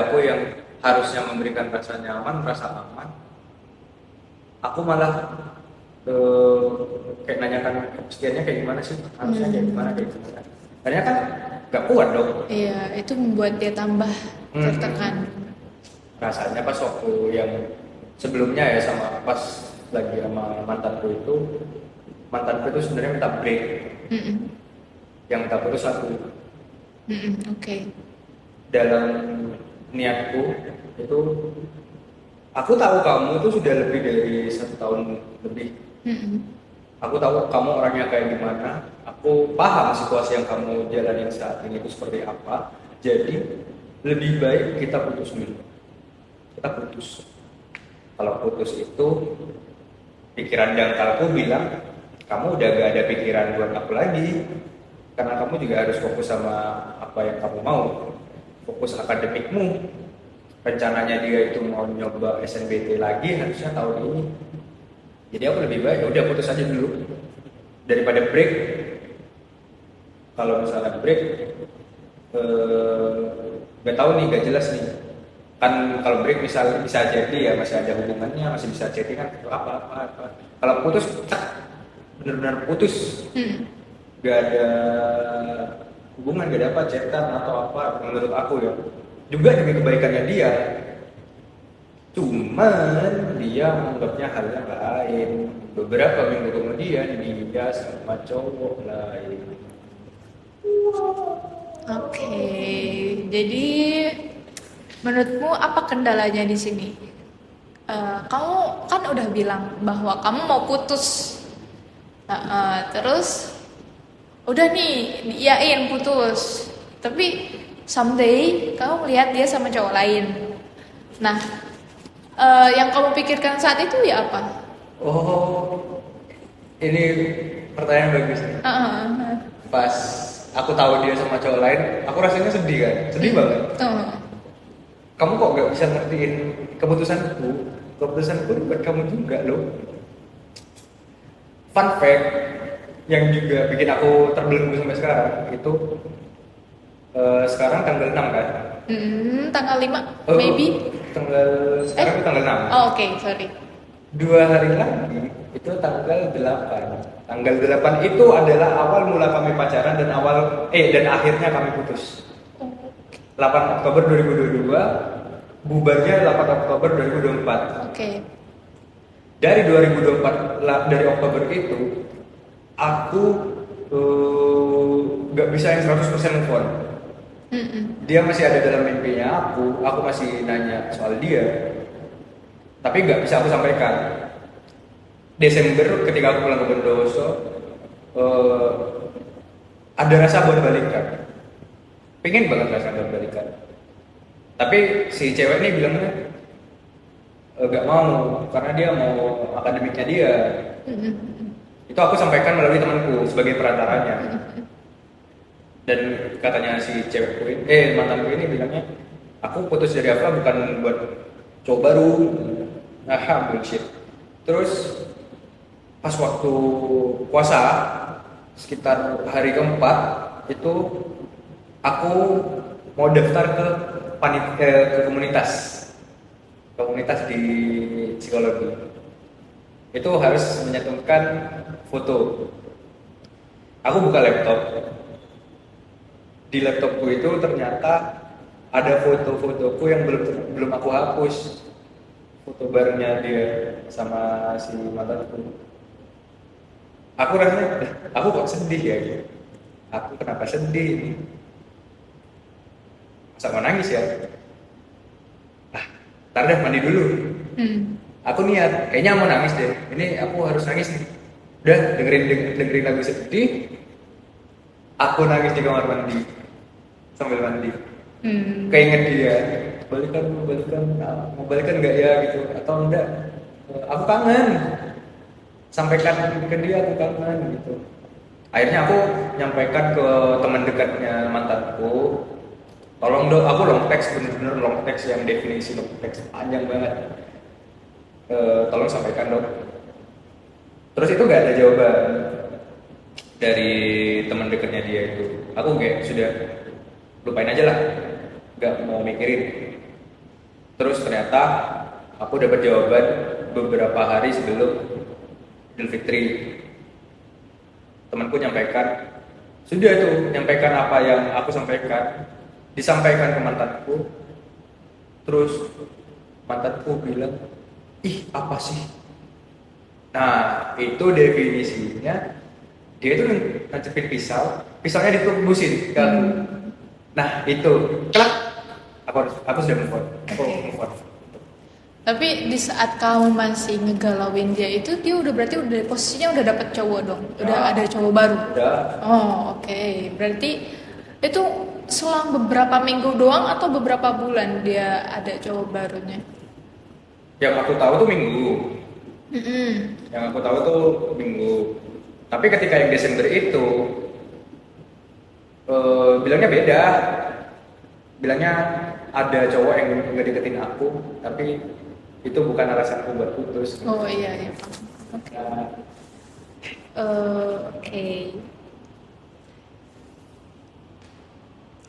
aku, yang harusnya memberikan rasa nyaman, rasa aman. Aku malah kayak nanyakan kepastiannya kayak gimana sih, harusnya kayak gimana. Akhirnya kan gak kuat dong. Iya, itu membuat dia tambah tertekan. Rasanya pas waktu yang sebelumnya ya, sama pas lagi sama mantanku itu sebenarnya minta break. Mm-mm. Yang minta putus aku. Oke. Dalam niatku itu, aku tahu kamu itu sudah lebih dari 1 tahun lebih. Mm-mm. Aku tahu kamu orangnya kayak gimana. Aku paham situasi yang kamu jalanin saat ini itu seperti apa. Jadi lebih baik kita putus dulu. Kita putus. Kalau putus itu, pikiran dangkalku bilang kamu udah gak ada pikiran buat aku lagi, karena kamu juga harus fokus sama apa yang kamu mau, fokus akademikmu. Rencananya dia itu mau nyoba SNBT lagi harusnya tahun ini. Jadi aku lebih baik udah putus aja dulu daripada break. Kalau misalnya break, gak tahu nih, gak jelas nih. Kan kalau break bisa jadi ya masih ada hubungannya, masih bisa chatting kan, apa. Kalau putus, benar-benar putus, gak ada hubungan, gak ada apa, chatan atau apa, menurut aku ya. Juga demi kebaikannya dia. Cuman dia menganggapnya hal yang lain. Beberapa minggu kemudian dia sama cowok lain. Oke. Jadi menurutmu apa kendalanya di sini? Kamu kan udah bilang bahwa kamu mau putus. Terus udah nih diiyain putus. Tapi someday kamu melihat dia sama cowok lain. Nah, yang kamu pikirkan saat itu ya apa? Oh, ini pertanyaan bagus nih. Pas aku tahu dia sama cowok lain, aku rasanya sedih kan, sedih banget. Kamu kok gak bisa ngertiin keputusanku? Keputusanku buat kamu juga loh. Fun fact yang juga bikin aku terbelenggu sampai sekarang itu, sekarang tanggal 6 kan? Tanggal 5 maybe? Sekarang itu tanggal 6. Oh, oke, sorry. 2 hari lagi itu tanggal 8. Tanggal 8 itu adalah awal mula kami pacaran dan akhirnya kami putus. 8 Oktober 2022, bubarnya 8 Oktober 2024. Oke. Dari 2024, dari Oktober itu aku nggak bisa yang 100% move on. Dia masih ada dalam mimpinya aku masih nanya soal dia, tapi nggak bisa aku sampaikan. Desember ketika aku pulang ke Bondowoso, eh, ada rasa buat balikan, pengen banget rasa buat balikan, tapi si cewek ini bilangnya nggak mau karena dia mau akademiknya dia. Itu aku sampaikan melalui temanku sebagai perantaranya. Dan katanya si cewekku ini, mantanku ini bilangnya, aku putus dari Afra bukan buat cowok baru. Nah, bullshit. Terus pas waktu puasa sekitar hari keempat itu aku mau daftar ke ke komunitas di psikologi. Itu harus menyantumkan foto. Aku buka laptop. Di laptopku itu ternyata ada foto-fotoku yang belum aku hapus. Foto barengnya dia sama si mantanku. Aku rasanya, aku kok sedih ya gitu. Aku kenapa sedih ini? Masa mau nangis ya? Ntar deh mandi dulu. Aku niat, kayaknya mau nangis deh. Ini aku harus nangis nih. Udah dengerin lagu sedih. Aku nangis di kamar mandi sambil mandi. Keinget dia, mau balikan nggak ya gitu atau enggak? Aku kangen. Sampaikan ke dia aku kangen gitu. Akhirnya aku nyampaikan ke teman dekatnya mantanku. Tolong dong, aku long text, bener-bener long text yang definisi long text panjang banget. Tolong sampaikan dong. Terus itu gak ada jawaban dari teman dekatnya dia itu. Aku kayak sudah lupain aja lah, gak mau mikirin. Terus ternyata aku dapat jawaban beberapa hari sebelum Idul Fitri. Temanku nyampaikan, sudah tuh nyampaikan apa yang aku sampaikan, disampaikan ke mantanku. Terus mantanku bilang, ih apa sih? Nah itu definisinya, dia itu nancepin pisaunya ditubusin ke aku. Nah itu, kelak, aku sudah move on. Move on. Tapi di saat kamu masih ngegalauin dia itu, dia udah berarti udah posisinya udah dapet cowok dong, udah ada cowok baru. Udah. Oh oke. Berarti itu selang beberapa minggu doang atau beberapa bulan dia ada cowok barunya? Yang aku tahu tuh minggu. Yang aku tahu tuh minggu. Tapi ketika yang Desember itu bilangnya beda. Bilangnya ada cowok yang ngedeketin aku, tapi itu bukan alasanku buat putus. Oh iya. Oke. Oke.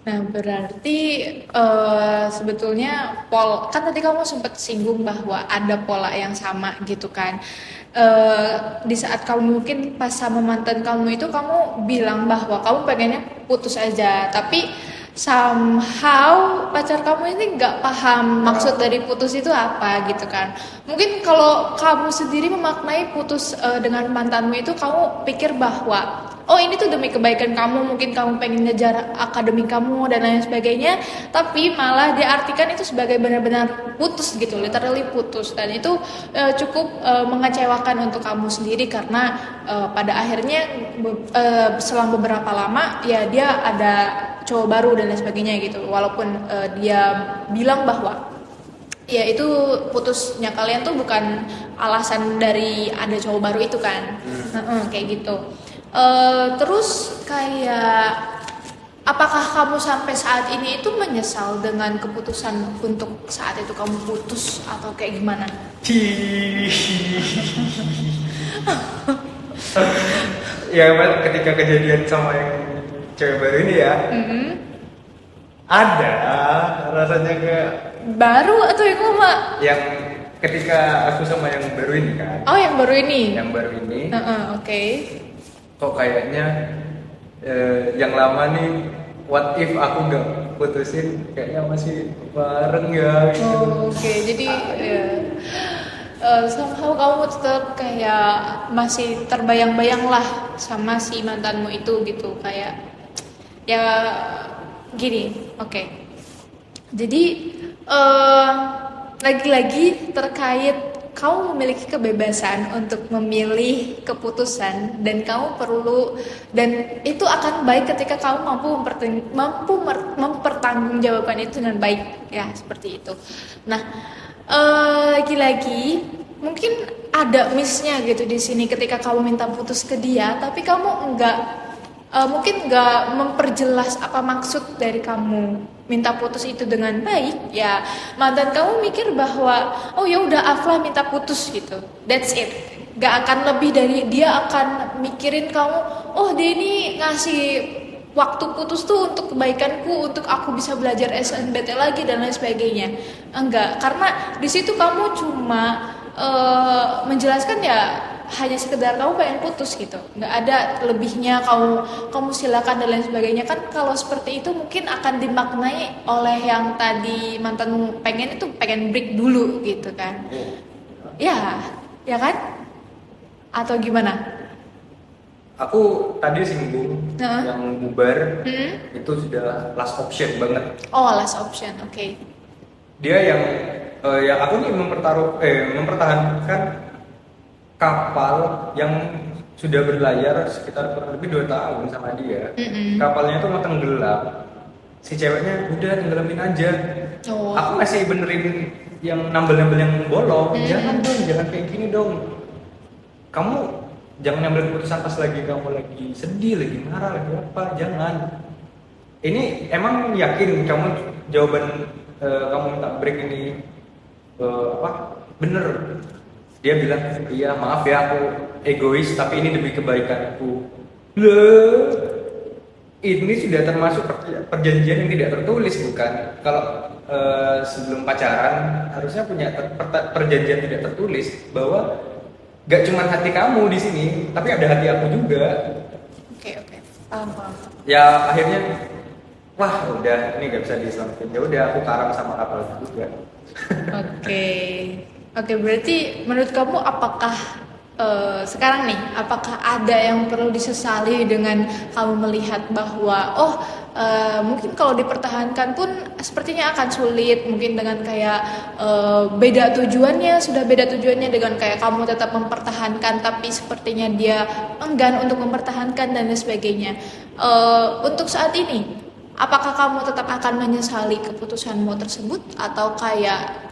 Nah berarti sebetulnya kan tadi kamu sempat singgung bahwa ada pola yang sama gitu kan. Di saat kamu mungkin pas sama mantan kamu itu kamu bilang bahwa kamu pengennya putus aja, tapi somehow pacar kamu ini nggak paham maksud dari putus itu apa gitu kan. Mungkin kalau kamu sendiri memaknai putus dengan mantanmu itu kamu pikir bahwa oh ini tuh demi kebaikan kamu, mungkin kamu pengen ngejar akademik kamu dan lain sebagainya, tapi malah diartikan itu sebagai benar-benar putus gitu, literally putus. Dan itu cukup mengecewakan untuk kamu sendiri karena pada akhirnya selang beberapa lama ya dia ada cowok baru dan lain sebagainya gitu. Walaupun dia bilang bahwa ya itu putusnya kalian tuh bukan alasan dari ada cowok baru itu kan. Kayak gitu. Terus kayak apakah kamu sampai saat ini itu menyesal dengan keputusan untuk saat itu kamu putus atau kayak gimana? Ya ketika kejadian sama yang cewek baru ini ya, ada rasanya kayak baru atau yang lama? Yang ketika aku sama yang baru ini kan. Oh yang baru ini? Yang baru ini. Oke. Kok kayaknya yang lama nih, what if aku nggak putusin, kayaknya masih bareng ya gitu. Oke. Jadi somehow kamu tetap kayak masih terbayang-bayang lah sama si mantanmu itu gitu, kayak ya gini, oke. Jadi eh, lagi-lagi terkait kamu memiliki kebebasan untuk memilih keputusan, dan kamu perlu, dan itu akan baik ketika kamu mempertanggungjawabkan itu dengan baik ya, seperti itu. Nah, lagi-lagi mungkin ada missnya gitu di sini ketika kamu minta putus ke dia, tapi kamu mungkin nggak memperjelas apa maksud dari kamu minta putus itu dengan baik, ya mantan kamu mikir bahwa oh ya udah Afla minta putus gitu, that's it, nggak akan lebih dari, dia akan mikirin kamu, oh dia ini ngasih waktu putus tuh untuk kebaikanku, untuk aku bisa belajar SNBT lagi dan lain sebagainya. Enggak, karena di situ kamu cuma menjelaskan ya hanya sekedar kamu pengen putus gitu, nggak ada lebihnya, kamu silakan dan lain sebagainya. Kan kalau seperti itu mungkin akan dimaknai oleh yang tadi mantanmu pengen itu pengen break dulu gitu kan, ya ya kan, atau gimana? Aku tadi singgung Heeh. yang bubar Hmm? itu sudah last option banget. Oh, last option, oke. Dia yang aku nih mempertahankan kapal yang sudah berlayar sekitar kurang lebih 2 tahun sama dia. Mm-mm. Kapalnya itu mau tenggelam. Si ceweknya udah tenggelamin aja. Oh. Aku masih benerin yang nambel-nambel yang bolong. Jangan dong, jangan kayak gini dong. Kamu jangan ngambil keputusan pas lagi kamu lagi sedih, lagi marah, lagi apa. Jangan. Ini emang yakin kamu jawaban kamu minta break ini bener? Dia bilang iya maaf ya aku egois tapi ini demi kebaikanku. Loh, ini sudah termasuk perjanjian yang tidak tertulis bukan? Kalau sebelum pacaran harusnya punya perjanjian tidak tertulis bahwa gak cuma hati kamu di sini tapi ada hati aku juga. Oke, oke, paham, paham. Ya akhirnya wah udah ini gak bisa diselamatin, ya udah aku karam sama kapal juga. Oke, oke, berarti menurut kamu apakah sekarang nih, apakah ada yang perlu disesali dengan kamu melihat bahwa mungkin kalau dipertahankan pun sepertinya akan sulit, mungkin dengan kayak beda tujuannya, sudah beda tujuannya dengan kayak kamu tetap mempertahankan tapi sepertinya dia enggan untuk mempertahankan dan lain sebagainya. Untuk saat ini, apakah kamu tetap akan menyesali keputusanmu tersebut atau kayak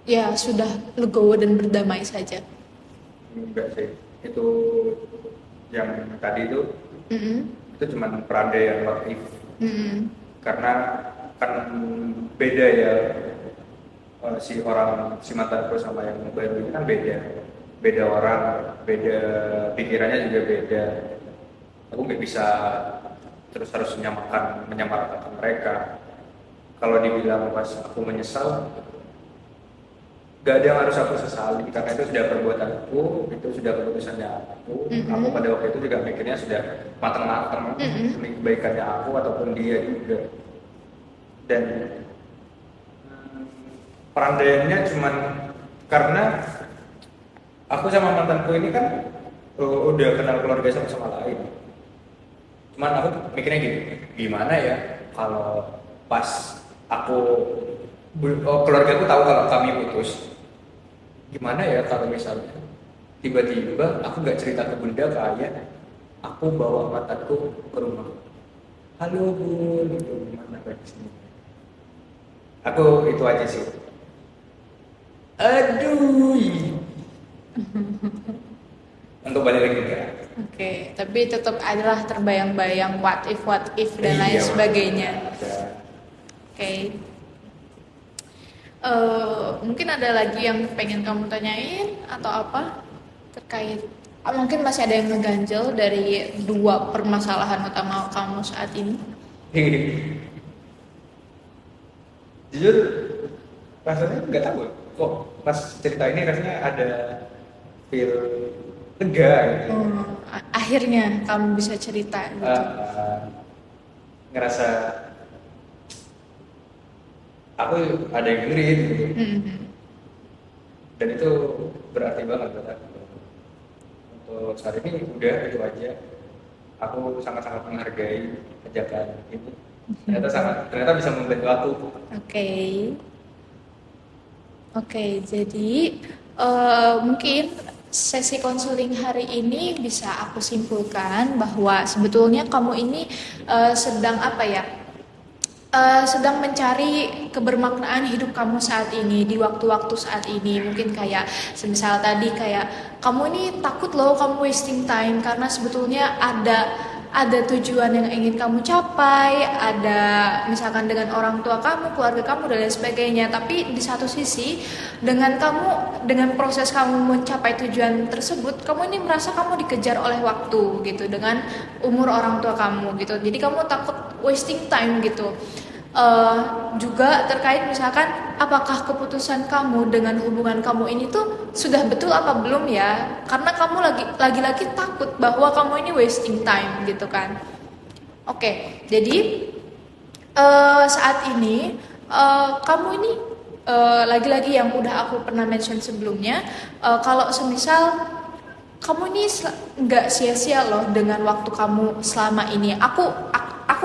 ya sudah legowo dan berdamai saja? Enggak sih, itu yang tadi itu Mm-mm. itu cuma perandaian what if, Mm-mm. karena kan beda ya, si mantanku sama yang baru ini kan beda orang, beda pikirannya juga beda. Aku nggak bisa terus harus menyamaratakan mereka. Kalau dibilang pas aku menyesal, gak ada yang harus aku sesali karena itu sudah perbuatanku, itu sudah keputusannya aku. Aku pada waktu itu juga mikirnya sudah matang-matang demi kebaikannya aku ataupun dia juga. Dan perandaiannya cuman karena aku sama mantanku ini kan udah kenal keluarga satu sama lain. Cuman aku mikirnya gini, gimana ya kalau pas keluargaku tahu kalau kami putus, gimana ya kalau misalnya tiba-tiba aku nggak cerita ke bunda ke ayah, aku bawa mantanku ke rumah, halo bun, gitu, gimana kayak sini. Aku itu aja sih. Aduh. Untuk balik lagi enggak. Oke, tapi tetap adalah terbayang-bayang what if dan lain Iya, sebagainya. ada. Oke. Mungkin ada lagi yang pengen kamu tanyain atau apa terkait? Mungkin masih ada yang ngeganjel dari dua permasalahan utama kamu saat ini. Jujur rasanya nggak tahu kok pas cerita ini rasanya ada feel lega gitu. Akhirnya kamu bisa cerita gitu. Ngerasa aku ada yang dengerin gitu. Mhm. dan itu berarti banget buat aku. Untuk saat ini udah itu aja. Aku sangat-sangat menghargai ajakan ini. Ternyata bisa membantu aku. Oke. Oke, jadi mungkin sesi konseling hari ini bisa aku simpulkan bahwa sebetulnya kamu ini sedang apa ya? Sedang mencari kebermaknaan hidup kamu saat ini di waktu-waktu saat ini. Mungkin kayak semisal tadi kayak kamu ini takut loh kamu wasting time karena sebetulnya ada tujuan yang ingin kamu capai, ada misalkan dengan orang tua kamu, keluarga kamu dan lain sebagainya. Tapi di satu sisi dengan proses kamu mencapai tujuan tersebut, kamu ini merasa kamu dikejar oleh waktu gitu dengan umur orang tua kamu gitu. Jadi kamu takut wasting time gitu. Juga terkait misalkan apakah keputusan kamu dengan hubungan kamu ini tuh sudah betul apa belum ya, karena kamu lagi-lagi takut bahwa kamu ini wasting time gitu kan. Oke, jadi saat ini kamu ini lagi-lagi yang udah aku pernah mention sebelumnya, kalau semisal kamu ini nggak sia-sia loh dengan waktu kamu selama ini. Aku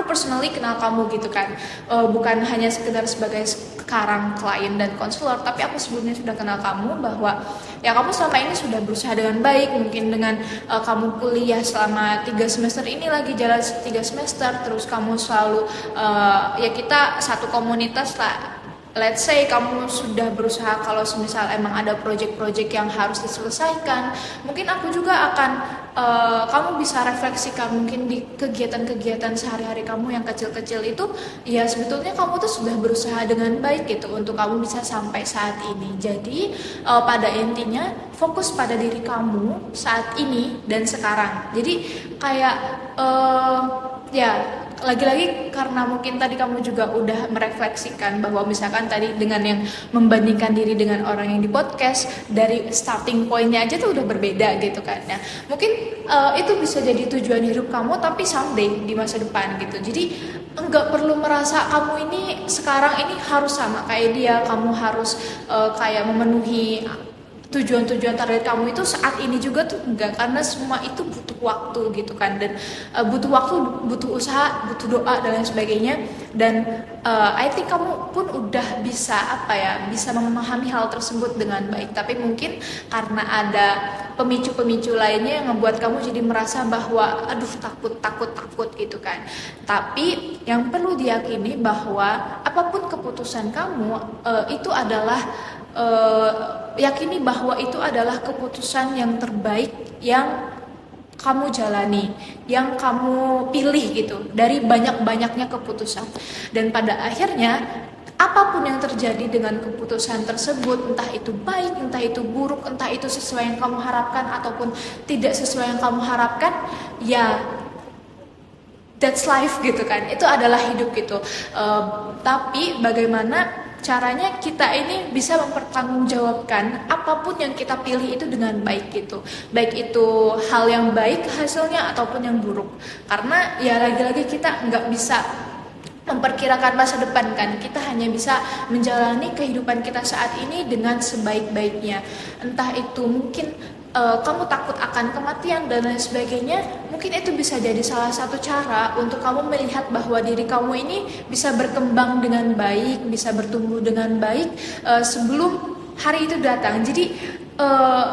personally kenal kamu gitu kan, bukan hanya sekedar sebagai sekarang klien dan konselor, tapi aku sebelumnya sudah kenal kamu bahwa ya kamu selama ini sudah berusaha dengan baik, mungkin dengan kamu kuliah selama 3 semester ini lagi jalan 3 semester, terus kamu selalu ya kita satu komunitas lah. Let's say kamu sudah berusaha kalau semisal emang ada project-project yang harus diselesaikan, mungkin aku juga akan kamu bisa refleksikan mungkin di kegiatan-kegiatan sehari-hari kamu yang kecil-kecil itu, ya sebetulnya kamu tuh sudah berusaha dengan baik gitu untuk kamu bisa sampai saat ini. Jadi pada intinya fokus pada diri kamu saat ini dan sekarang. Jadi kayak ya lagi-lagi karena mungkin tadi kamu juga udah merefleksikan bahwa misalkan tadi dengan yang membandingkan diri dengan orang yang di podcast, dari starting pointnya aja tuh udah berbeda gitu kan. Nah mungkin itu bisa jadi tujuan hidup kamu tapi someday di masa depan gitu. Jadi enggak perlu merasa kamu ini sekarang ini harus sama kayak dia, kamu harus kayak memenuhi tujuan-tujuan target kamu itu saat ini juga tuh enggak, karena semua itu butuh waktu gitu kan, dan butuh waktu, butuh usaha, butuh doa dan lain sebagainya. Dan I think kamu pun udah bisa bisa memahami hal tersebut dengan baik, tapi mungkin karena ada pemicu-pemicu lainnya yang membuat kamu jadi merasa bahwa aduh takut gitu kan. Tapi yang perlu diyakini bahwa apapun keputusan kamu itu adalah yakini bahwa itu adalah keputusan yang terbaik yang kamu jalani, yang kamu pilih gitu dari banyak-banyaknya keputusan. Dan pada akhirnya apapun yang terjadi dengan keputusan tersebut, entah itu baik, entah itu buruk, entah itu sesuai yang kamu harapkan ataupun tidak sesuai yang kamu harapkan, ya that's life gitu kan, itu adalah hidup gitu. Tapi bagaimana caranya kita ini bisa mempertanggungjawabkan apapun yang kita pilih itu dengan baik gitu, baik itu hal yang baik hasilnya ataupun yang buruk. Karena ya lagi-lagi kita nggak bisa memperkirakan masa depan kan, kita hanya bisa menjalani kehidupan kita saat ini dengan sebaik-baiknya. Entah itu mungkin kamu takut akan kematian dan lain sebagainya, mungkin itu bisa jadi salah satu cara untuk kamu melihat bahwa diri kamu ini bisa berkembang dengan baik, bisa bertumbuh dengan baik sebelum hari itu datang. Jadi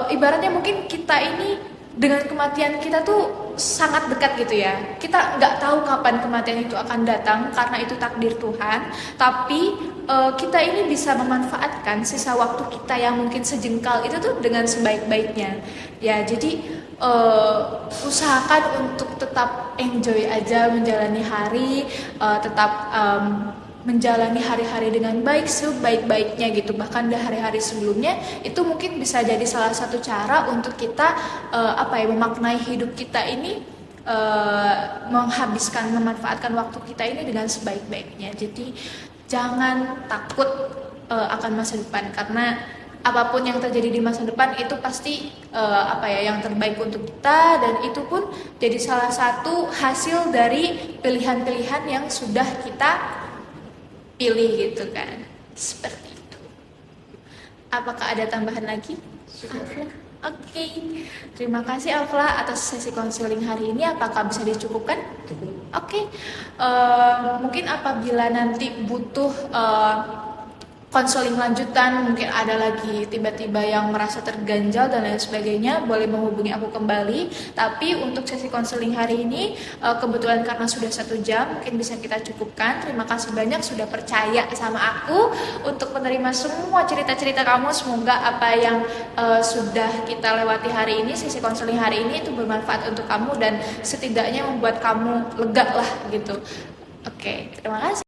ibaratnya mungkin kita ini dengan kematian kita tuh sangat dekat gitu ya. Kita nggak tahu kapan kematian itu akan datang karena itu takdir Tuhan. Tapi kita ini bisa memanfaatkan sisa waktu kita yang mungkin sejengkal itu tuh dengan sebaik-baiknya. Ya jadi usahakan untuk tetap enjoy aja menjalani hari, tetap menjalani hari-hari dengan baik sebaik-baiknya gitu. Bahkan di hari-hari sebelumnya itu mungkin bisa jadi salah satu cara untuk kita memaknai hidup kita ini, memanfaatkan waktu kita ini dengan sebaik-baiknya. Jadi jangan takut akan masa depan, karena apapun yang terjadi di masa depan itu pasti yang terbaik untuk kita, dan itu pun jadi salah satu hasil dari pilihan-pilihan yang sudah kita pilih gitu kan, seperti itu. Apakah ada tambahan lagi? Sudah. Afla? Oke, terima kasih Afla atas sesi konseling hari ini. Apakah bisa dicukupkan? Oke, mungkin apabila nanti butuh konseling lanjutan, mungkin ada lagi tiba-tiba yang merasa terganjal dan lain sebagainya, boleh menghubungi aku kembali. Tapi untuk sesi konseling hari ini, kebetulan karena sudah 1 jam, mungkin bisa kita cukupkan. Terima kasih banyak sudah percaya sama aku untuk menerima semua cerita-cerita kamu. Semoga apa yang sudah kita lewati hari ini, sesi konseling hari ini itu bermanfaat untuk kamu dan setidaknya membuat kamu lega lah gitu. Oke, terima kasih.